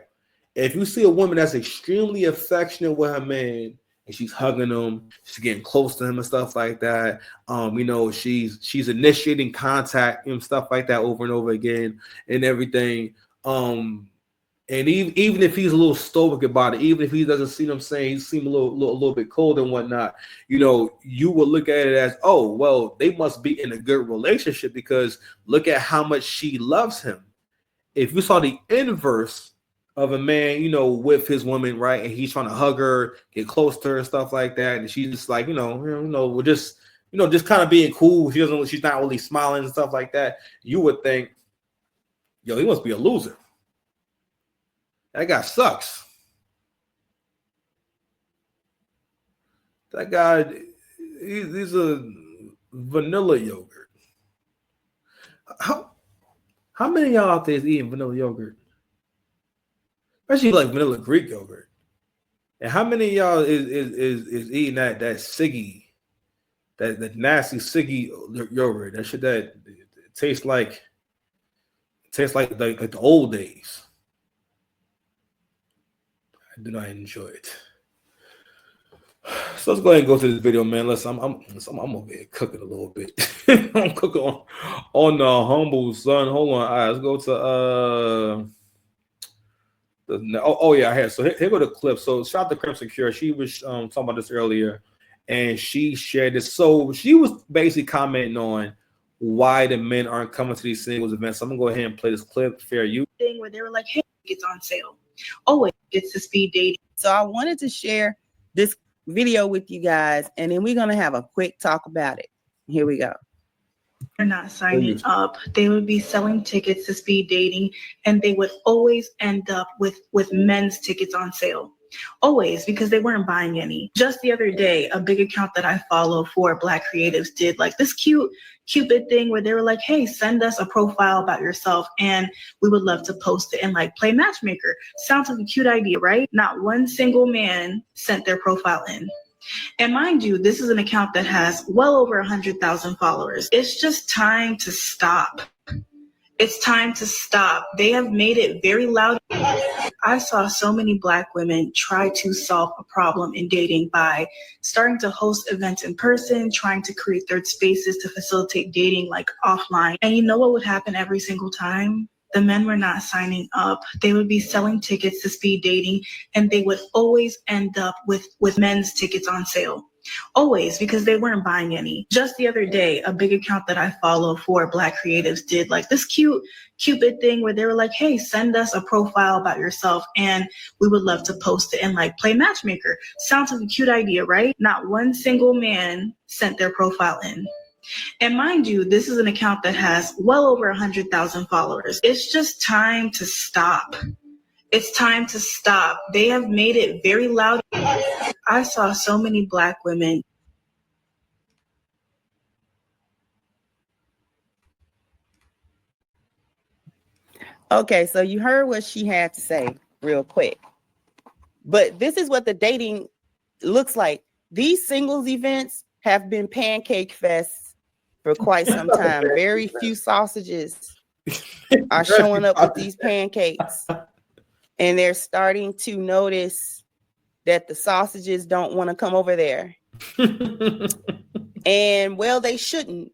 If you see a woman that's extremely affectionate with her man, and she's hugging him, she's getting close to him and stuff like that. She's initiating contact and stuff like that over and over again and everything. And even if he's a little stoic about it, even if he doesn't see them saying he seems a little bit cold and whatnot, you will look at it as, oh, well, they must be in a good relationship, because look at how much she loves him. If you saw the inverse of a man, with his woman, right, and he's trying to hug her, get close to her and stuff like that, and she's just like, we're just, just kind of being cool. She's not really smiling and stuff like that. You would think, yo, he must be a loser. That guy sucks. That guy, he's a vanilla yogurt. How many of y'all out there is eating vanilla yogurt? Especially like vanilla Greek yogurt. And how many of y'all is eating that Siggy, that nasty Siggy yogurt? That shit that tastes like the old days. I do not enjoy it. So let's go ahead and go to this video, man. I'm over here cooking a little bit. I'm cooking on the humble son. Hold on. All right, let's go to yeah, I had. So here go the clip. So shout out to Crimson Cure. She was talking about this earlier, and she shared this. So she was basically commenting on why the men aren't coming to these singles events. So I'm gonna go ahead and play this clip. Fair you. Thing where they were like, hey, it's on sale. Always gets to speed dating. So I wanted to share this video with you guys, and then we're going to have a quick talk about it. Here we go. They're not signing up. They would be selling tickets to speed dating, and they would always end up with men's tickets on sale. Always, because they weren't buying any. Just the other day, a big account that I follow for Black creatives did like this Cupid thing where they were like, hey, send us a profile about yourself and we would love to post it and like play matchmaker. Sounds like a cute idea, right? Not one single man sent their profile in. And mind you, this is an account that has well over 100,000 followers. It's just time to stop. It's time to stop. They have made it very loud. I saw so many Black women try to solve a problem in dating by starting to host events in person, trying to create third spaces to facilitate dating like offline. And you know what would happen every single time? The men were not signing up. They would be selling tickets to speed dating, and they would always end up with men's tickets on sale. Always, because they weren't buying any. Just the other day, a big account that I follow for Black creatives did like this Cupid thing where they were like, hey, send us a profile about yourself and we would love to post it and like play matchmaker. Sounds like a cute idea, right? Not one single man sent their profile in. And mind you, this is an account that has well over 100,000 followers. It's just time to stop. It's time to stop. They have made it very loud. I saw so many Black women. Okay, so you heard what she had to say real quick. But this is what the dating looks like. These singles events have been pancake fests for quite some time. Very few sausages are showing up with these pancakes. And they're starting to notice that the sausages don't want to come over there. And well, they shouldn't,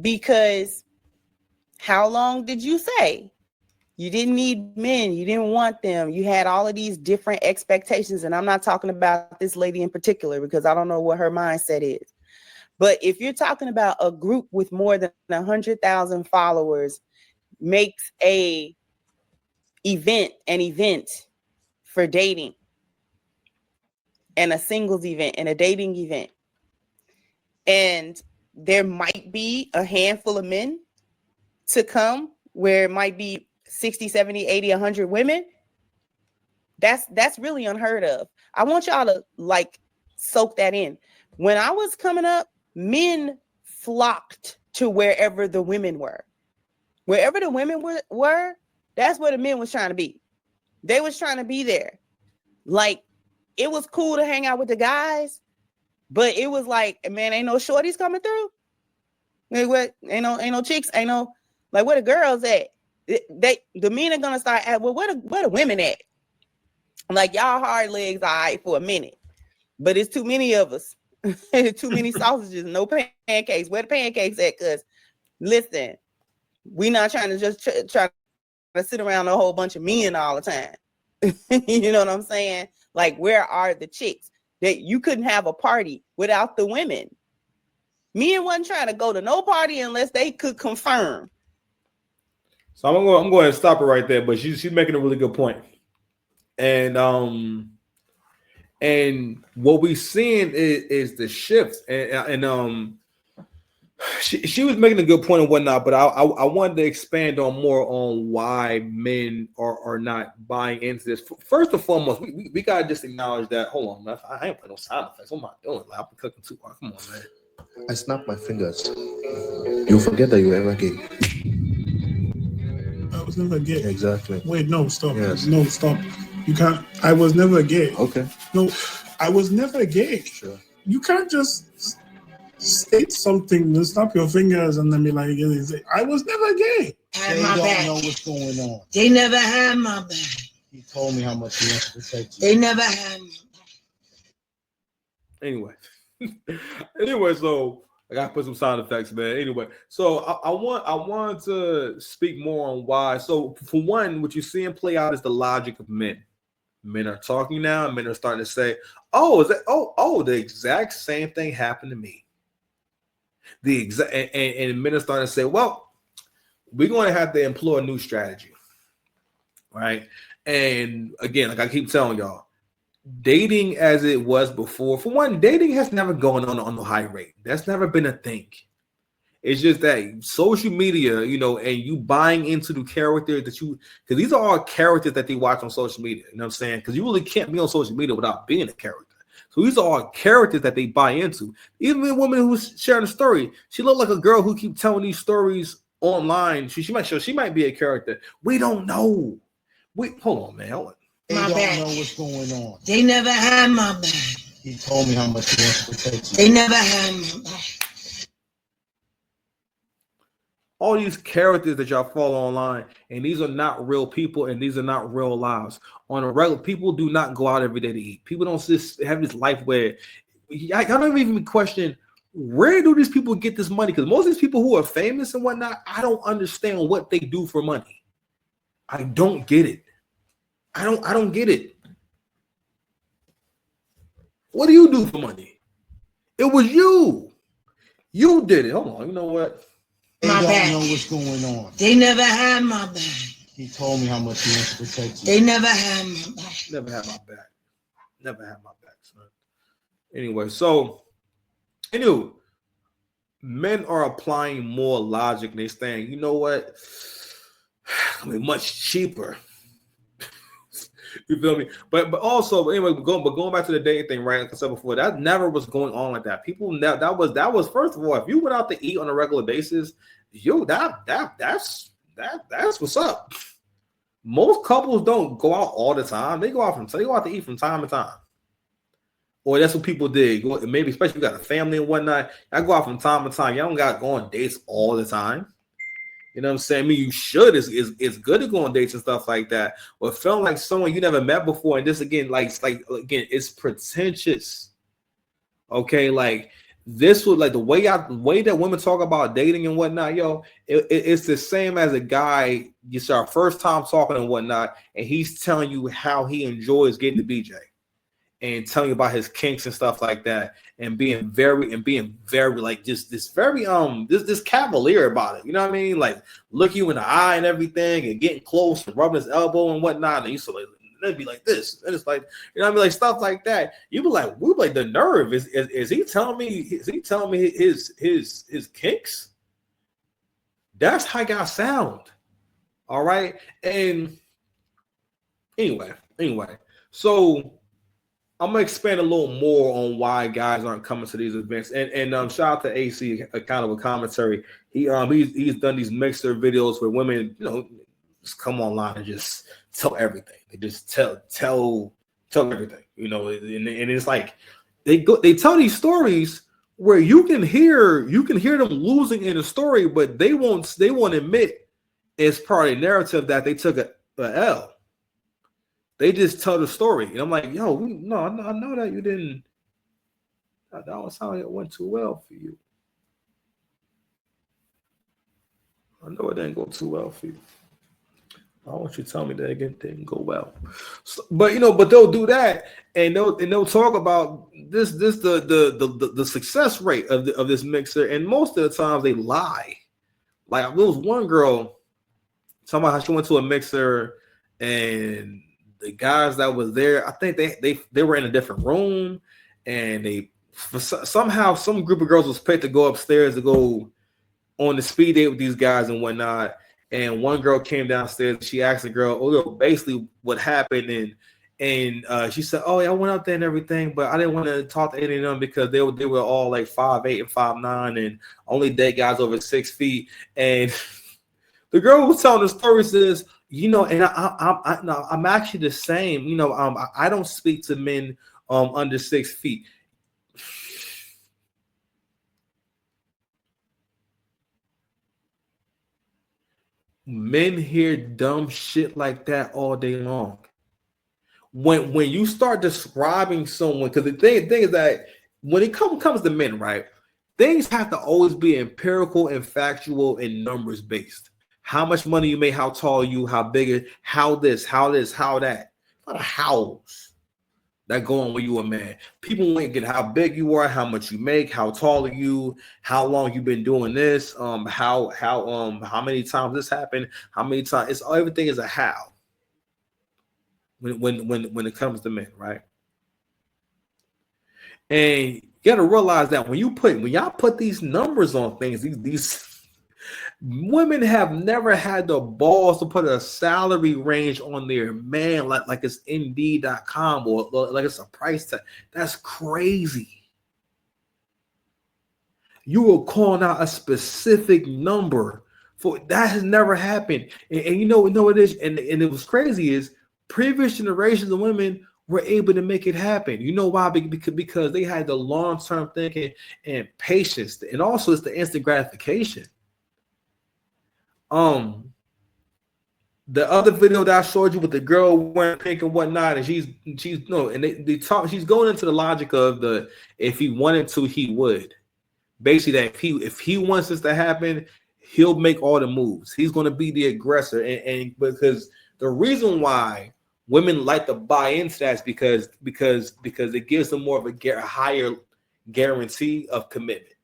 because how long did you say? You didn't need men. You didn't want them. You had all of these different expectations. And I'm not talking about this lady in particular because I don't know what her mindset is. But if you're talking about a group with more than 100,000 followers makes an event for dating, and a singles event and a dating event, and there might be a handful of men to come where it might be 60, 70, 80, 100 women, that's really unheard of. I want y'all to like soak that in. When I was coming up, men flocked to wherever the women were. Wherever the women were, that's where the men was trying to be. They was trying to be there. Like, it was cool to hang out with the guys, but it was like, man, ain't no shorties coming through. Like, what? Ain't no chicks. Ain't no, like, where the girls at? The men are gonna start at, well, where the women at? Like, y'all hard legs all right for a minute, but it's too many of us. Too many sausages, no pancakes. Where the pancakes at? Cause listen, we not trying to just try to sit around a whole bunch of men all the time. You know what I'm saying? Like, where are the chicks? That you couldn't have a party without the women. Men wasn't trying to go to no party unless they could confirm. So I'm going to stop her right there, but she's making a really good point. And what we're seeing is the shift, and she was making a good point and whatnot, but I wanted to expand on more on why men are not buying into this. First and foremost, we gotta just acknowledge that. Hold on, man, I ain't putting no sound effects. What am I doing? Like, I've been cooking too hard. Come on, man. I snap my fingers. You forget that you ever gay. I was never gay. Exactly. Wait, no, stop. Yes. No, stop. You can't. I was never gay. Okay. No, I was never gay. Sure. You can't just state something and snap your fingers and then be like, I was never gay. Had my back. Know what's going on. They never had my back. He told me how much he wants to protect you. They never had my Anyway, so I gotta put some sound effects, man. Anyway, so I want to speak more on why. So for one, what you're seeing play out is the logic of men. Men are talking now, and men are starting to say, "Oh, is that? Oh, the exact same thing happened to me." And men are starting to say, well, we're going to have to employ a new strategy, right? And again, like I keep telling y'all, dating as it was before, for one, dating has never gone on the high rate. That's never been a thing. It's just that social media, you know, and you buying into the characters that you, because these are all characters that they watch on social media. You know what I'm saying? Because you really can't be on social media without being a character. So these are all characters that they buy into. Even the woman who's sharing a story, she looked like a girl who keep telling these stories online. She might be a character. We don't know. Wait, hold on, man. Hold on. They don't know what's going on. They never had my back. He told me how much he wants to protect you. They never had my back. All these characters that y'all follow online, and these are not real people, and these are not real lives. On a regular, people do not go out every day to eat. People don't just have this life where I don't even question where do these people get this money? Because most of these people who are famous and whatnot, I don't understand what they do for money. I don't get it. I don't get it. What do you do for money? It was you. You did it. Hold on. You know what? They My don't back. know what's going on. They never had my back. He told me how much he wants to protect you. They never had my back. Never had my back. Never had my back, son. Anyway, so anyway, men are applying more logic. They're saying, you know what? I mean, much cheaper. You feel me? But also, anyway, going back to the dating thing, right? Like I said before, that never was going on like that. People that was first of all, if you went out to eat on a regular basis, that's what's up. Most couples don't go out all the time. They go out to eat from time to time. Or that's what people did. Maybe especially if you got a family and whatnot. I go out from time to time. Y'all don't got to go on dates all the time. You know what I'm saying? I mean, you should. It's good to go on dates and stuff like that. But feeling like someone you never met before, and this again, it's pretentious. Okay, like this was like the way that women talk about dating and whatnot, yo. It's the same as a guy you saw first time talking and whatnot, and he's telling you how he enjoys getting to BJ. And telling you about his kinks and stuff like that, and being very like just this very this cavalier about it. You know what I mean? Like look you in the eye and everything, and getting close and rubbing his elbow and whatnot. And he used to like it'd be like this, and it's like, you know what I mean, like stuff like that. You be like, we like the nerve. Is he telling me? Is he telling me his kinks? That's how y'all sound. All right. And anyway, so I'm gonna expand a little more on why guys aren't coming to these events. And shout out to AC, a kind of a commentary. He's done these mixer videos where women, you know, just come online and just tell everything. They just tell everything, you know. And it's like they tell these stories where you can hear them losing in a story, but they won't admit it's part of the narrative that they took a L. They just tell the story, and I'm like, yo, no, I know that you didn't. That don't sound like it went too well for you. I know it didn't go too well for you. I want you to tell me that it didn't go well. So, but they'll do that, and they'll talk about the success rate of this mixer, and most of the times they lie. Like there was one girl talking about how she went to a mixer and the guys that was there, I think they were in a different room, and somehow some group of girls was picked to go upstairs to go on the speed date with these guys and whatnot. And one girl came downstairs. She asked the girl, basically what happened, and she said, "Oh, yeah, I went out there and everything, but I didn't want to talk to any of them because they were all like 5'8" and 5'9", and only dead guys over 6 feet." And the girl who was telling the story says, you know, and I'm actually the same. You know, I don't speak to men under 6 feet. Men hear dumb shit like that all day long. When you start describing someone, because the thing is that when it comes to men, right, things have to always be empirical and factual and numbers based. How much money you make, how tall you, how big, how this, how that. A lot of hows. that go on when you a man. People want to get how big you are, how much you make, how tall are you, how long you've been doing this, how many times this happened, how many times. It's everything is a how. When it comes to men, right? And you gotta realize that when y'all put these numbers on things, these women have never had the balls to put a salary range on their man like it's Indeed.com or like it's a price tag. That's crazy. You were calling out a specific number for that has never happened. And you know what it is, and it was crazy is previous generations of women were able to make it happen. You know why? Because they had the long-term thinking and patience, and also it's the instant gratification. The other video that I showed you with the girl wearing pink and whatnot, and she's they talk. She's going into the logic of the if he wanted to, he would. Basically, that if he wants this to happen, he'll make all the moves. He's going to be the aggressor, and because the reason why women like to buy into that is because it gives them more of a higher guarantee of commitment.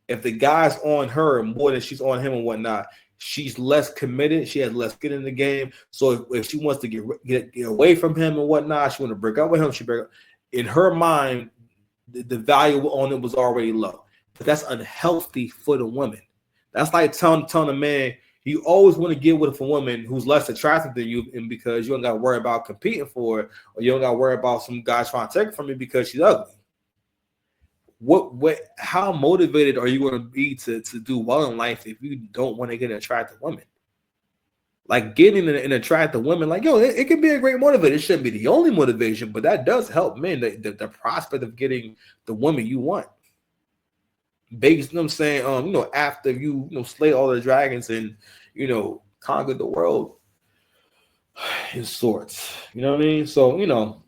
If the guy's on her more than she's on him and whatnot, she's less committed. She has less skin in the game. So if she wants to get away from him and whatnot, she want to break up with him. She break up. In her mind, the value on it was already low. But that's unhealthy for the woman. That's like telling a man you always want to get with a woman who's less attractive than you, and because you don't got to worry about competing for it, or you don't got to worry about some guy trying to take it from you because she's ugly. How motivated are you going to be to do well in life if you don't want to get an attractive woman? Like getting an attractive woman, like it can be a great motivator. It shouldn't be the only motivation, but that does help men. The prospect of getting the woman you want. Based, you know what I'm saying, after you slay all the dragons and conquer the world in sorts. You know what I mean? So they don't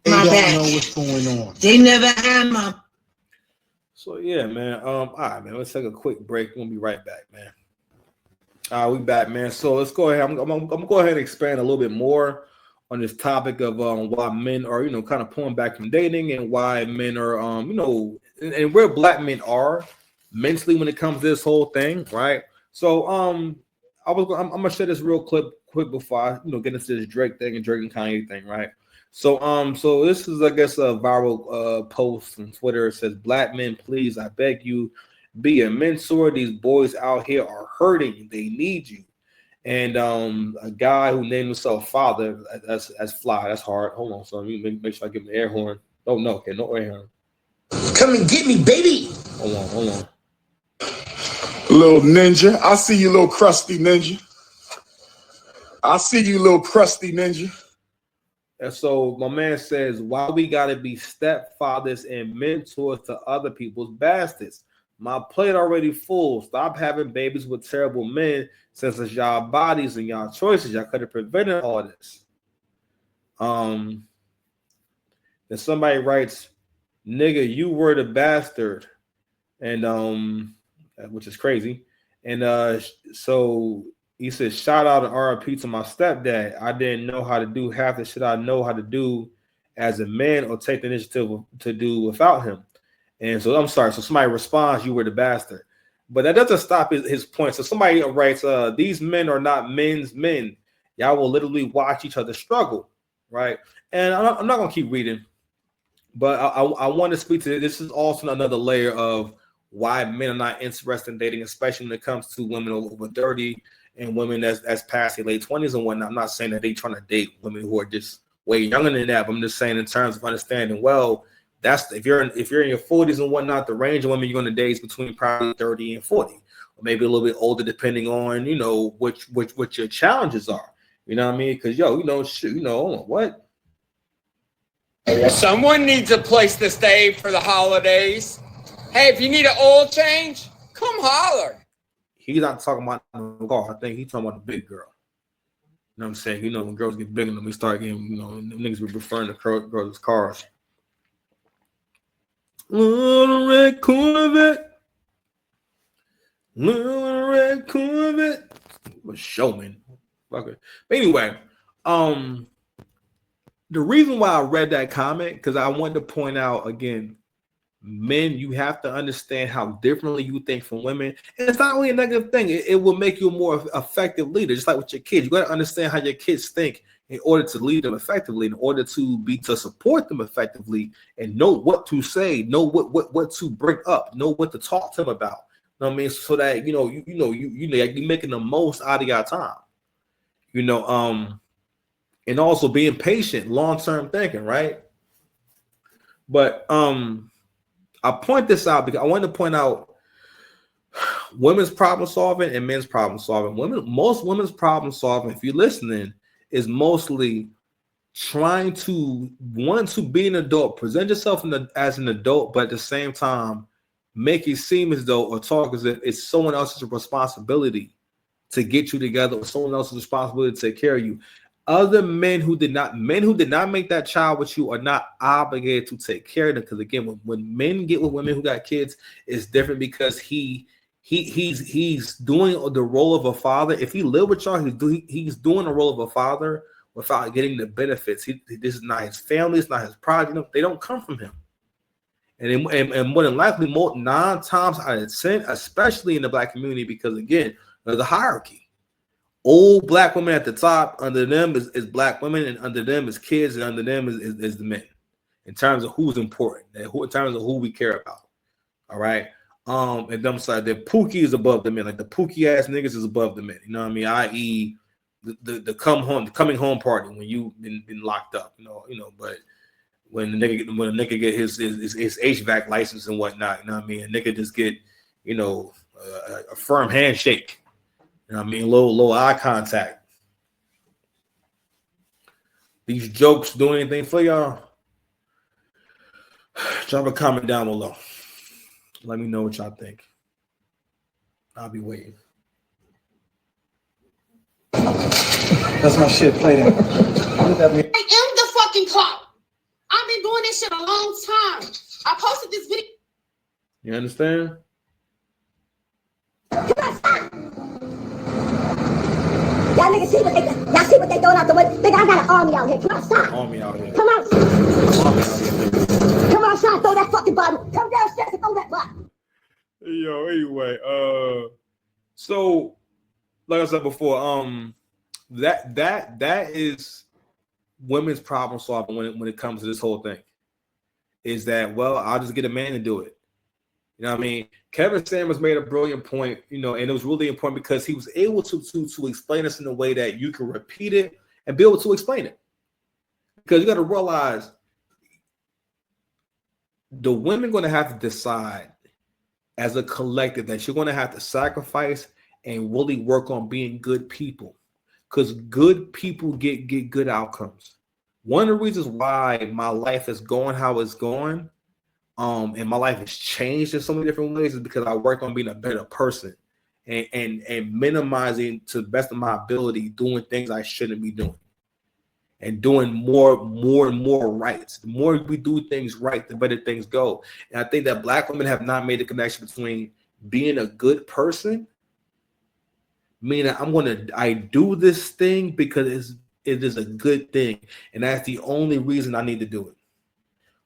know what's going on. They never had my. So yeah, man. All right, man. Let's take a quick break. We'll be right back, man. All right, we back, man. So let's go ahead. I'm gonna go ahead and expand a little bit more on this topic of why men are, kind of pulling back from dating, and why men are, and where black men are mentally when it comes to this whole thing, right? So I'm gonna share this real quick before I get into this Drake thing and Drake and Kanye thing, right? So so this is, I guess, a viral post on Twitter. It says, "Black men, please, I beg you, be a mentor. These boys out here are hurting. They need you." And a guy who named himself Father, that's fly. That's hard. Hold on, so let me make sure I give him the air horn. Oh no, okay, no air horn. Come and get me, baby. Hold on. Little ninja. I see you, little crusty ninja. I see you, little crusty ninja. And so my man says, why we gotta be stepfathers and mentors to other people's bastards? My plate already full. Stop having babies with terrible men, since it's y'all bodies and y'all choices. Y'all could have prevented all this. Then somebody writes, "Nigga, you were the bastard," and which is crazy. And so he says, "Shout out to RIP to my stepdad. I didn't know how to do half the shit I know how to do as a man, or take the initiative to do without him." And so I'm sorry. So somebody responds, "You were the bastard," but that doesn't stop his point. So somebody writes, "These men are not men's men. Y'all will literally watch each other struggle," right? And I'm not gonna keep reading, but I want to speak to this. Is also another layer of why men are not interested in dating, especially when it comes to women over 30 and women that's past their late 20s and whatnot. I'm not saying that they trying to date women who are just way younger than that, but I'm just saying in terms of understanding, well, that's if you're in your 40s and whatnot, the range of women you're going to date is between probably 30 and 40, or maybe a little bit older, depending on what your challenges are. You know what I mean? Because what? Someone needs a place to stay for the holidays. Hey, if you need an oil change, come holler. He's not talking about the car. I think he's talking about the big girl. You know what I'm saying? When girls get bigger, we start getting, niggas be referring to girls as cars. Little red Corvette. Little red Corvette. I'm a showman. Okay. But anyway, The reason why I read that comment, because I wanted to point out again, men, you have to understand how differently you think from women. And it's not only a negative thing, it will make you a more effective leader, just like with your kids. You got to understand how your kids think in order to lead them effectively, in order to support them effectively, and know what to say, know what to bring up, know what to talk to them about. You know what I mean? So that you're making the most out of your time. And also being patient, long-term thinking, right? But I point this out because I want to point out women's problem solving and men's problem solving. Most women's problem solving, if you're listening, is mostly trying to want to be an adult, present yourself as an adult, but at the same time make it seem as though or talk as if it's someone else's responsibility to get you together, or someone else's responsibility to take care of you. Other men who did not make that child with you are not obligated to take care of them. Because again, when men get with women who got kids, it's different because he's doing the role of a father. If he lived with y'all, he's doing the role of a father without getting the benefits. This is not his family, it's not his progeny. They don't come from him. And more than likely, 9 times out of 10, especially in the Black community, because again, there's a hierarchy. Old Black women at the top, under them is Black women, and under them is kids, and under them is the men, in terms of who's important, and in terms of who we care about. All right. And them side, the Pookie is above the men, like the Pookie ass niggas is above the men. You know what I mean? I.e., the coming home party when you've been locked up. You know. But when a nigga get his HVAC license and whatnot, you know what I mean? A nigga just get a firm handshake. You know what I mean? Low eye contact. These jokes do anything for y'all? Drop a comment down below. Let me know what y'all think. I'll be waiting. That's my shit. Play that. Look at me. I am the fucking clock. I've been doing this shit a long time. I posted this video. You understand? Y'all niggas see what they throwing out the way. Nigga, I got an army out here. Come outside. Army out here. Come outside. Come outside, throw that fucking bottle. Come downstairs and throw that bottle. Yo, anyway, so like I said before, that is women's problem solving when it comes to this whole thing. Is that, well, I'll just get a man to do it. You know what I mean? Kevin Samuels made a brilliant point, and it was really important because he was able to explain this in a way that you can repeat it and be able to explain it. Because you got to realize the women going to have to decide as a collective that you're going to have to sacrifice and really work on being good people, because good people get good outcomes. One of the reasons why my life is going how it's going, and my life has changed in so many different ways, is because I work on being a better person and minimizing to the best of my ability doing things I shouldn't be doing, and doing more and more rights. The more we do things right, the better things go. And I think that Black women have not made the connection between being a good person, meaning I do this thing because it is a good thing, and that's the only reason I need to do it.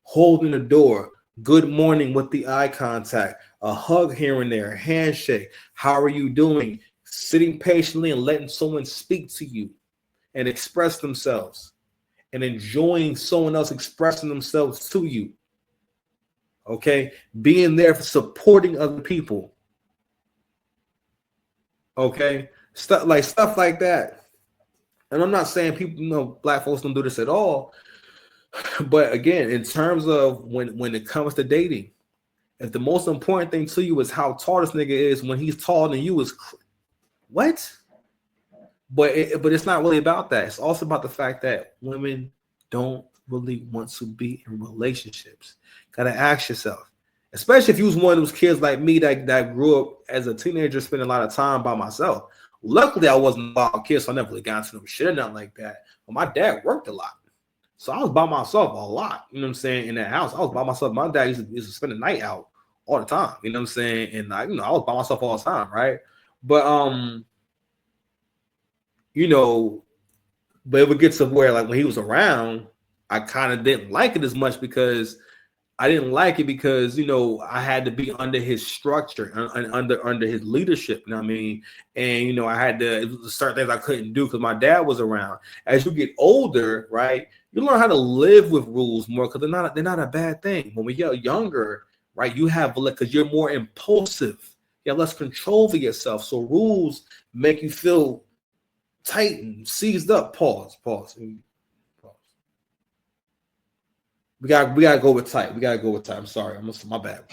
Holding the door, good morning with the eye contact, a hug here and there, a handshake. How are you doing? Sitting patiently and letting someone speak to you and express themselves, and enjoying someone else expressing themselves to you. Okay? Being there for supporting other people. Okay? Stuff like that. And I'm not saying people, Black folks don't do this at all. But again, in terms of when it comes to dating, if the most important thing to you is how tall this nigga is, when he's taller than you, is what? But it's not really about that. It's also about the fact that women don't really want to be in relationships. Gotta ask yourself, especially if you was one of those kids like me that grew up as a teenager, spending a lot of time by myself. Luckily, I wasn't a wild kid, so I never really got into no shit or nothing like that. But my dad worked a lot. So I was by myself a lot, you know what I'm saying, in that house. I was by myself. My dad used to spend the night out all the time, you know what I'm saying? And I was by myself all the time, right? But but it would get to where, like, when he was around, I kind of didn't like it as much because I didn't like it because, you know, I had to be under his structure and under his leadership. You know what I mean? And, you know, I had to, it was certain things I couldn't do because my dad was around. As you get older, right, you learn how to live with rules more because they're not a bad thing. When we get younger, right, you have, because you're more impulsive. You have less control over yourself. So rules make you feel tight and seized up. Pause. We gotta go with tight. I'm sorry. My bad.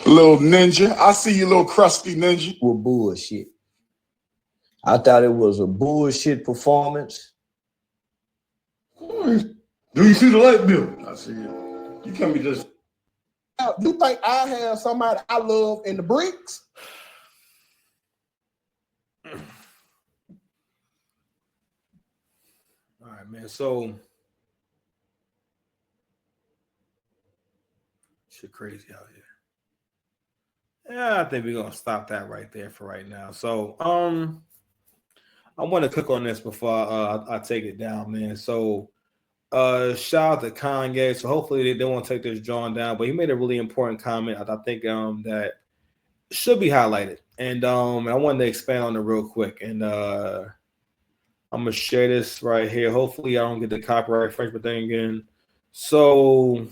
Little ninja. I see you, little crusty ninja. Well, bullshit. I thought it was a bullshit performance. Do you see the light bill? I see it. You can't be just. You think I have somebody I love in the bricks? All right, man. So shit crazy out here. Yeah, I think we're gonna stop that right there for right now. So I want to click on this before I take it down, man. So shout out to Kanye. So hopefully they won't take this drawn down, but he made a really important comment. I think that should be highlighted. And I wanted to expand on it real quick. And I'm gonna share this right here. Hopefully I don't get the copyright infringement thing again. So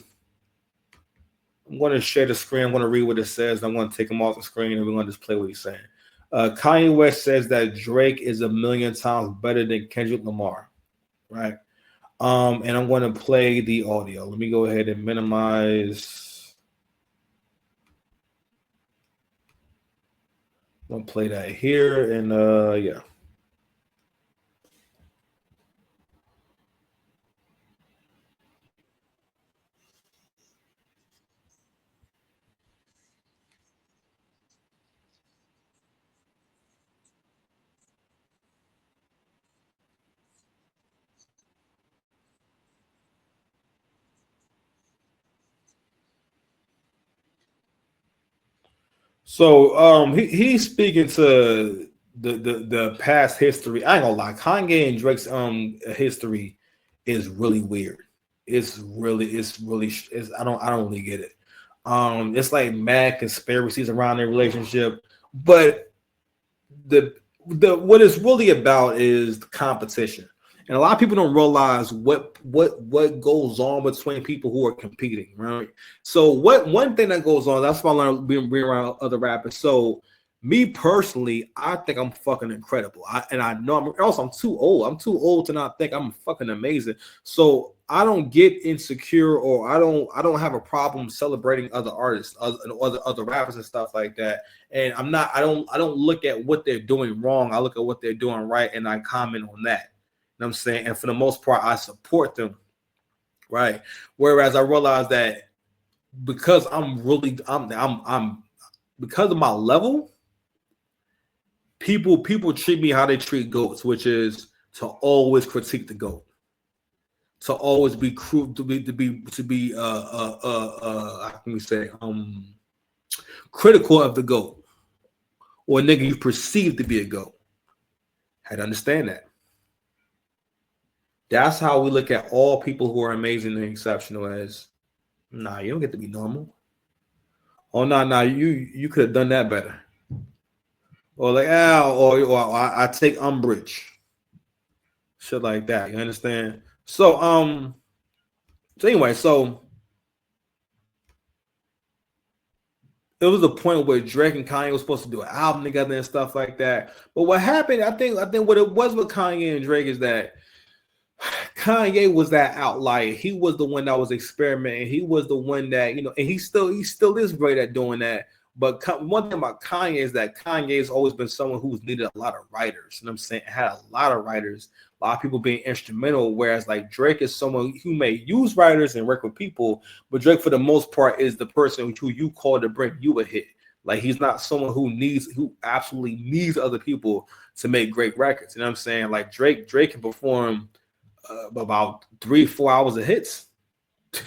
I'm going to share the screen. I'm going to read what it says. I'm going to take him off the screen and we're going to just play what he's saying. Kanye West says that Drake is 1,000,000 times better than Kendrick Lamar, right? And I'm going to play the audio. Let me go ahead and minimize. I'm going to play that here. And yeah. So he's speaking to the past history. I ain't gonna lie, Kanye and Drake's history is really weird. It's really I don't really get it. It's like mad conspiracies around their relationship, but the what it's really about is the competition. And a lot of people don't realize what goes on between people who are competing, right? So one thing that goes on, that's why I learned being around other rappers. So me personally, I think I'm fucking incredible. I know I'm too old. I'm too old to not think I'm fucking amazing. So I don't get insecure, or I don't have a problem celebrating other artists, other rappers and stuff like that. And I don't look at what they're doing wrong. I look at what they're doing right, and I comment on that. You know what I'm saying? And for the most part, I support them, right? Whereas I realize that because I'm because of my level, people treat me how they treat goats, which is to always critique the goat, to always be crude, to be how can we say critical of the goat, or a nigga you perceive to be a goat. Had to understand that. That's how we look at all people who are amazing and exceptional as, nah, you don't get to be normal. Oh, nah, you could have done that better. Or like, or I take umbrage. Shit like that. You understand? So anyway, so it was a point where Drake and Kanye was supposed to do an album together and stuff like that. But what happened, I think what it was with Kanye and Drake is that Kanye was that outlier. He was the one that was experimenting. He was the one that, you know, and he still is great at doing that. But one thing about Kanye is that Kanye has always been someone who's needed a lot of writers. You know what I'm saying? Had a lot of writers, a lot of people being instrumental. Whereas like Drake is someone who may use writers and work with people, but Drake for the most part is the person who you call to bring you a hit. Like he's not someone who absolutely needs other people to make great records. You know what I'm saying? Like Drake can perform about 3-4 hours of hits.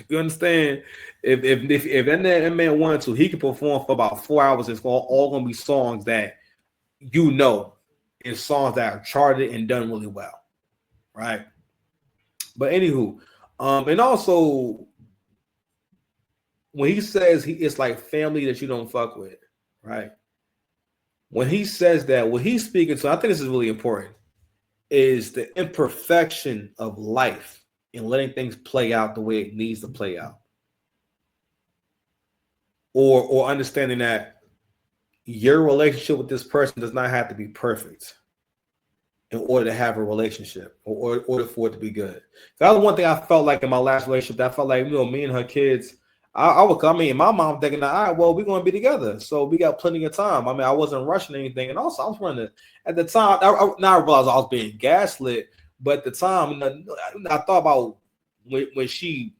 You understand? If that man wanted to, he could perform for about 4 hours. It's all gonna be songs that you know, songs that are charted and done really well, right? But anywho, And also when he says it's like family that you don't fuck with, right? When he says that, what he's speaking to, I think this is really important, is the imperfection of life and letting things play out the way it needs to play out. Or understanding that your relationship with this person does not have to be perfect in order to have a relationship or in order for it to be good. That was one thing I felt like in my last relationship, that I felt like, me and her kids, my mom thinking, all right, well, we're going to be together. So we got plenty of time. I wasn't rushing anything. And also I was running at the time. Now I realized I was being gaslit, but at the time I thought about when she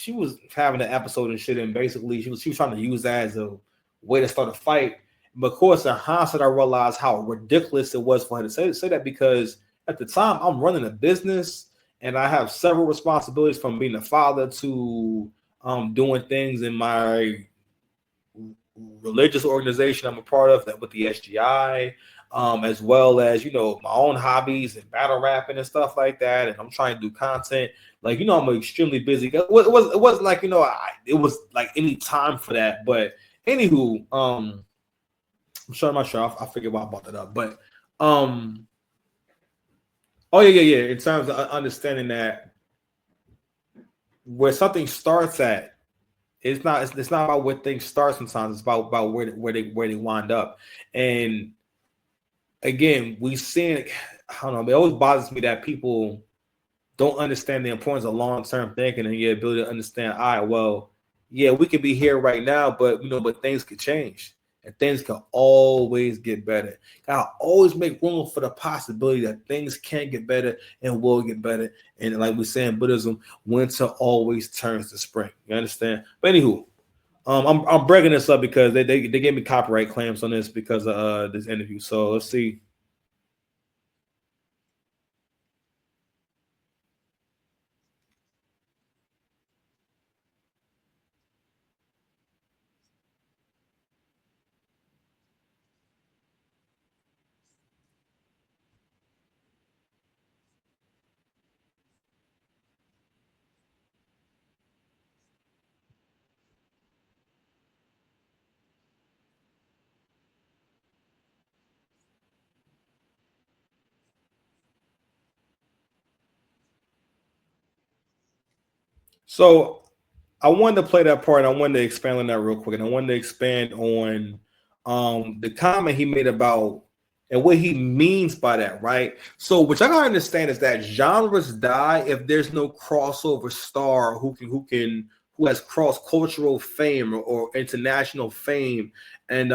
was having an episode and shit, and basically she was trying to use that as a way to start a fight. But of course, in hindsight, I realized how ridiculous it was for her to say that, because at the time I'm running a business and I have several responsibilities, from being a father to doing things in my religious organization I'm a part of, that with the SGI, as well as, my own hobbies and battle rapping and stuff like that. And I'm trying to do content. Like, I'm extremely busy. It wasn't like, it was like any time for that. But anywho, I'm not sure. I figured why I brought that up. But oh yeah. In terms of understanding that where something starts at, it's not about where things start sometimes. It's about where they wind up. And again, we seen, I don't know, it always bothers me that people don't understand the importance of long-term thinking and your ability to understand, all right, well, yeah, we could be here right now, but but things could change and things can always get better. Gotta always make room for the possibility that things can get better and will get better. And like we say in Buddhism, winter always turns to spring. You understand? But anywho, I'm breaking this up because they gave me copyright claims on this because of this interview. So let's see. So I wanted to play that part. I wanted to expand on that real quick, and I wanted to expand on the comment he made about and what he means by that, right? So what I gotta understand is that genres die if there's no crossover star who has cross-cultural fame or international fame, and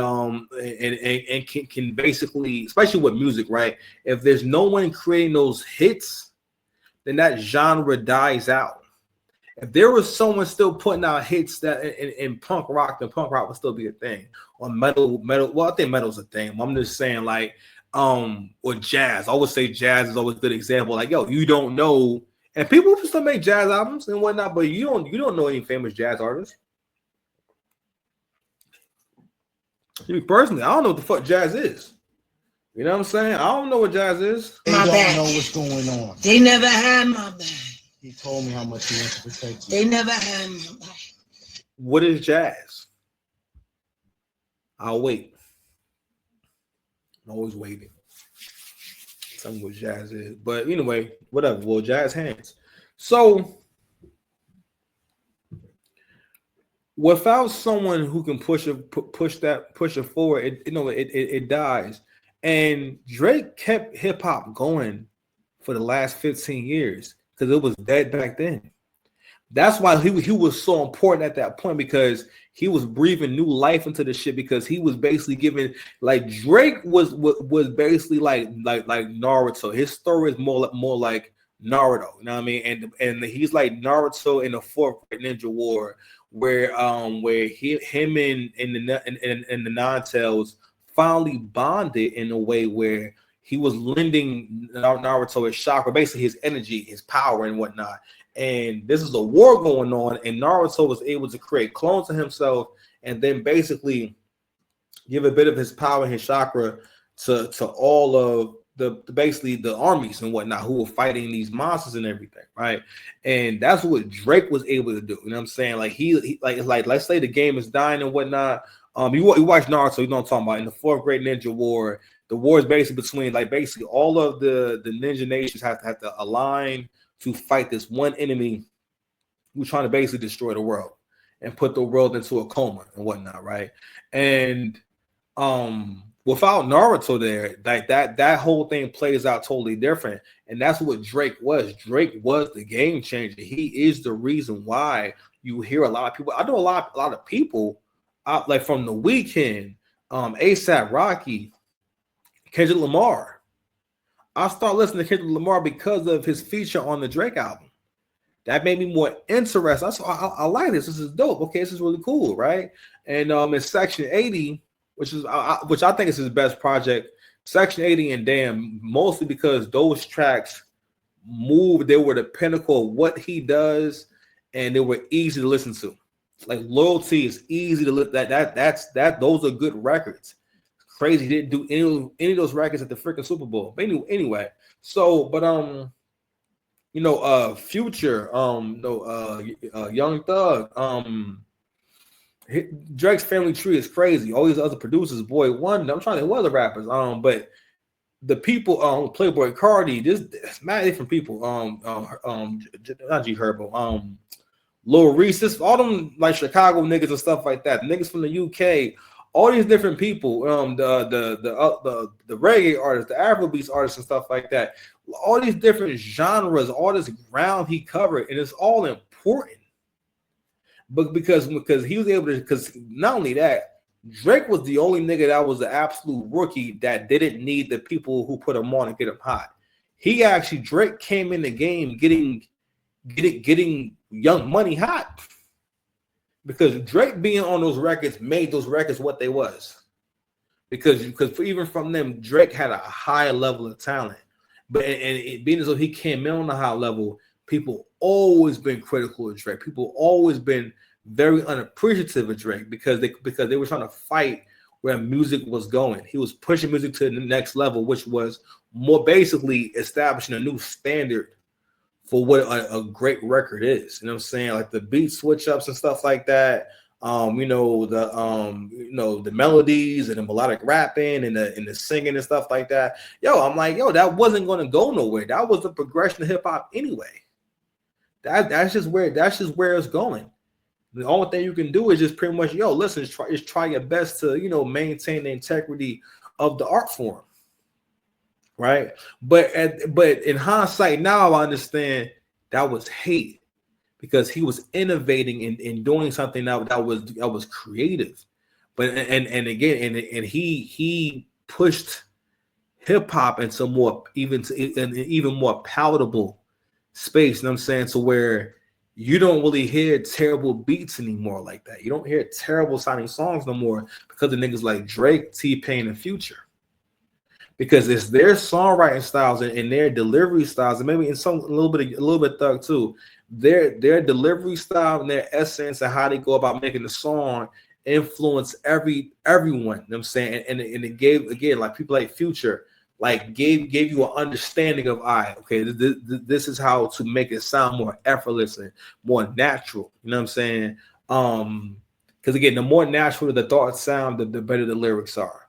can basically, especially with music, right? If there's no one creating those hits, then that genre dies out. If there was someone still putting out hits that in punk rock, then punk rock would still be a thing. Or metal. Well, I think metal's a thing. I'm just saying, like, or jazz. I always say jazz is always a good example. Like, yo, you don't know, and people still make jazz albums and whatnot, but you don't know any famous jazz artists. Me personally, I don't know what the fuck jazz is. You know what I'm saying? I don't know what jazz is. They don't know what's going on. They never had my back. He told me how much he wants to protect you. They never had my back. What is jazz? I'll wait. I'm always waiting. Tell me what jazz is. But anyway, whatever. Well, jazz hands. So without someone who can push it forward, it dies. And Drake kept hip hop going for the last 15 years. Because it was dead back then. That's why he was so important at that point, because he was breathing new life into the shit, because he was basically giving, like, Drake was basically like Naruto. His story is more like Naruto, you know what I mean? And he's like Naruto in the Fourth Ninja War, where him and the Nine-Tails finally bonded in a way where he was lending Naruto his chakra, basically his energy, his power, and whatnot. And this is a war going on, and Naruto was able to create clones of himself and then basically give a bit of his power and his chakra to all of basically the armies and whatnot who were fighting these monsters and everything, right? And that's what Drake was able to do. You know what I'm saying? Like he like let's say the game is dying and whatnot. You watch Naruto, you know what I'm talking about. In the 4th Great Ninja War, the war is basically between basically all of the ninja nations have to align to fight this one enemy who's trying to basically destroy the world and put the world into a coma and whatnot, right? And without Naruto there, that whole thing plays out totally different. And that's what Drake was. Drake was the game changer. He is the reason why you hear a lot of people. I know a lot of people out like from The Weeknd, ASAP Rocky, Kendrick Lamar. I started listening to Kendrick Lamar because of his feature on the Drake album. That made me more interested. I like this. This is dope. Okay, this is really cool, right? And in Section 80, which I think is his best project, Section 80 and Damn, mostly because those tracks moved. They were the pinnacle of what he does, and they were easy to listen to. Like Loyalty is easy to listen. Those are good records. Crazy he didn't do any of those records at the freaking Super Bowl. But anyway, so but Future, Young Thug, Drake's family tree is crazy. All these other producers, Boy Wonder, I'm trying to think what other rappers, but the people, Playboy Cardi, this mad different people, not G Herbo, Lil Reese, all them like Chicago niggas and stuff like that, niggas from the UK, all these different people, the reggae artists, the Afrobeats artists and stuff like that, all these different genres, all this ground he covered, and it's all important. But because he was able to, because not only that, Drake was the only nigga that was the absolute rookie that didn't need the people who put him on and get him hot. Drake came in the game getting Young Money hot. Because Drake being on those records made those records what they was. Because even from them, Drake had a high level of talent. But it being as though he came in on a high level, people always been critical of Drake. People always been very unappreciative of Drake because they were trying to fight where music was going. He was pushing music to the next level, which was more basically establishing a new standard for what a great record is. You know what I'm saying? Like the beat switch ups and stuff like that. The melodies and the melodic rapping and the singing and stuff like that. I'm like, that wasn't going to go nowhere. That was the progression of hip hop anyway. That's just where it's going. The only thing you can do is just pretty much, listen, try your best to, maintain the integrity of the art form. Right. But in hindsight, now I understand that was hate because he was innovating and doing something that was creative. But and he pushed hip hop into an even more palatable space. You know what I'm saying? To where you don't really hear terrible beats anymore like that. You don't hear terrible sounding songs no more because of niggas like Drake, T-Pain, and Future. Because it's their songwriting styles and their delivery styles, and maybe in a little bit Thug too. Their delivery style and their essence and how they go about making the song influence everyone. You know what I'm saying? And it gave, again, like people like Future, like gave you an understanding of, this is how to make it sound more effortless and more natural. You know what I'm saying? Because again, the more natural the thoughts sound, the better the lyrics are.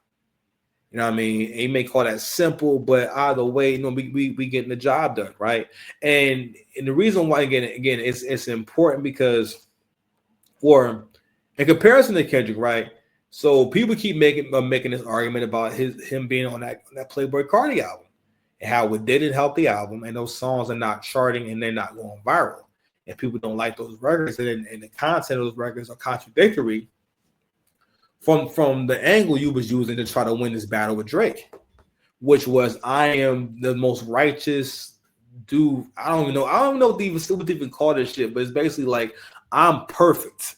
You know what I mean? And you may call that simple, but either way, we getting the job done, right? And the reason why, again, it's important because, in comparison to Kendrick, right? So people keep making this argument about him being on that Playboy Cardi album and how it didn't help the album, and those songs are not charting and they're not going viral, and people don't like those records, and the content of those records are contradictory from the angle you was using to try to win this battle with Drake, which was, I am the most righteous dude. I don't know what even call this shit, but it's basically like, I'm perfect.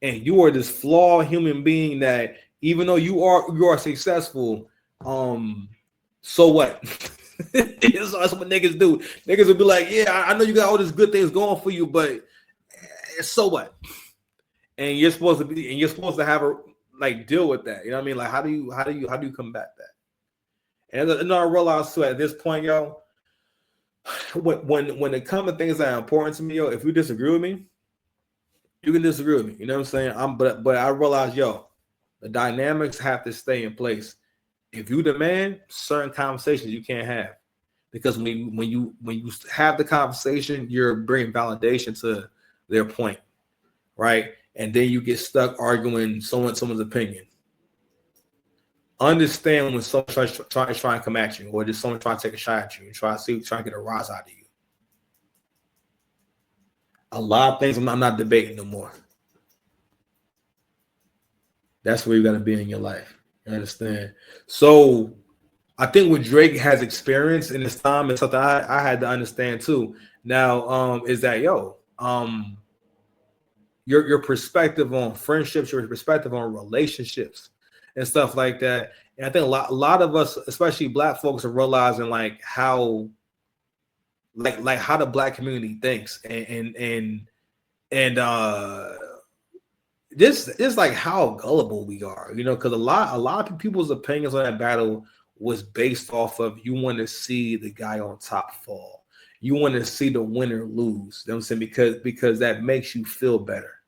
And you are this flawed human being that even though you are successful, so what? That's what niggas do. Niggas will be like, yeah, I know you got all these good things going for you, but so what? And you're supposed to have a deal with that. You know what I mean? Like, how do you combat that? And I realize too at this point, yo, when it comes to things that are important to me, yo, if you disagree with me, you can disagree with me. You know what I'm saying? But I realize, yo, the dynamics have to stay in place. If you demand certain conversations, you can't have, because when you have the conversation, you're bringing validation to their point, right? And then you get stuck arguing someone's opinion. Understand when someone tries to come at you, or just someone trying to take a shot at you and try to get a rise out of you. A lot of things I'm not debating no more. That's where you got to be in your life. You understand? So I think what Drake has experienced in this time is something I had to understand too. Now, is that your perspective on friendships, your perspective on relationships and stuff like that. And I think a lot of us, especially Black folks, are realizing like how the Black community thinks and this is like how gullible we are, you know, because a lot of people's opinions on that battle was based off of you want to see the guy on top fall. You want to see the winner lose. You know what I'm saying? Because that makes you feel better.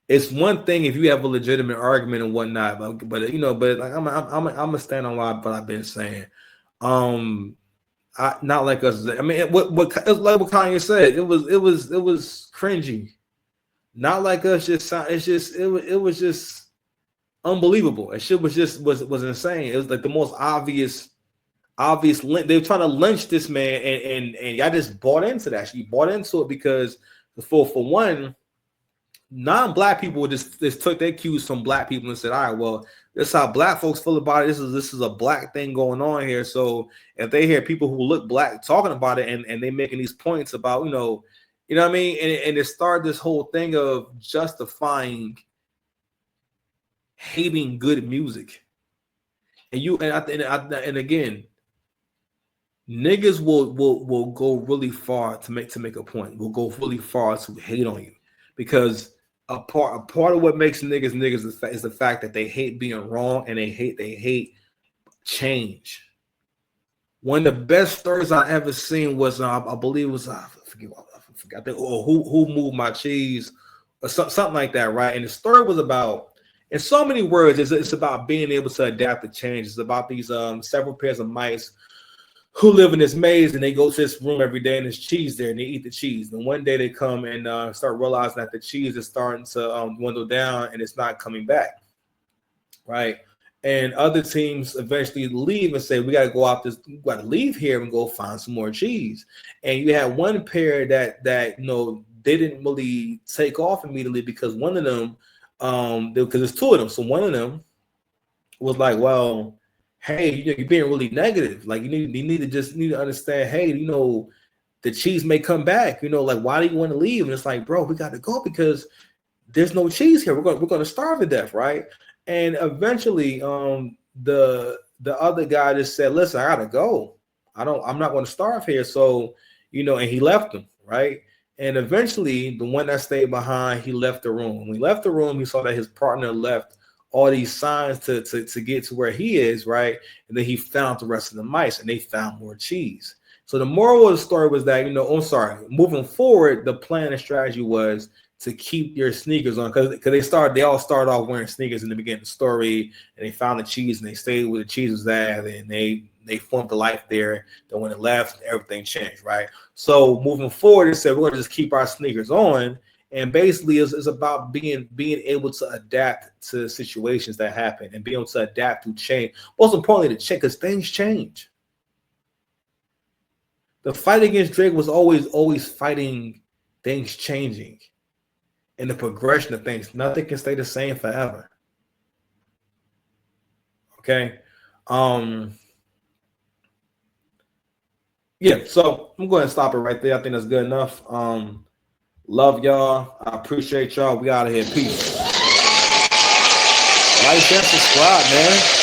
It's one thing if you have a legitimate argument and whatnot, but you know, but like I'm gonna stand on what I've been saying. Not like us. I mean, what like what Kanye said, it was cringy. Not like us. It was just unbelievable. And shit was insane. It was like the most obvious. They were trying to lynch this man, and y'all just bought into that. You bought into it because for one, non-Black people just took their cues from Black people and said, all right, well, this is how Black folks feel about it. This is a Black thing going on here. So if they hear people who look Black talking about it and they making these points about, you know what I mean? And it started this whole thing of justifying hating good music. And again, niggas will go really far to make a point. Will go really far to hate on you, because a part of what makes niggas is the fact that they hate being wrong and they hate change. One of the best stories I ever seen was I believe it was I forgot who moved my cheese or something like that, right? And the story was about, in so many words, it's about being able to adapt to change. It's about these several pairs of mice who live in this maze, and they go to this room every day, and there's cheese there, and they eat the cheese. And one day they come and start realizing that the cheese is starting to dwindle down, and it's not coming back, right? And other teams eventually leave and say, we got to go out this, we got to leave here and go find some more cheese. And you had one pair that they didn't really take off immediately, because one of them, because there's two of them, so one of them was like, well, hey, you're being really negative. Like you need to understand, hey, the cheese may come back. Like, why do you want to leave? And it's like, bro, we got to go because there's no cheese here. We're going to starve to death, right? And eventually, the other guy just said, listen, I gotta go. I'm not going to starve here. So, and he left him, right? And eventually, the one that stayed behind, he left the room. When he left the room, he saw that his partner left all these signs to get to where he is, right? And then he found the rest of the mice, and they found more cheese. So the moral of the story was that, moving forward, the plan and strategy was to keep your sneakers on, because they all started off wearing sneakers in the beginning of the story, and they found the cheese, and they stayed where the cheese was at, and they formed a life there. Then when it left, everything changed, right? So moving forward, they said we're going to just keep our sneakers on. And basically, it's about being able to adapt to situations that happen and being able to adapt to change. Most importantly, to check, because things change. The fight against Drake was always fighting things changing and the progression of things. Nothing can stay the same forever. Okay. Yeah, so I'm going to stop it right there. I think that's good enough. Love y'all. I appreciate y'all. We out of here. Peace. Like, share, subscribe, man.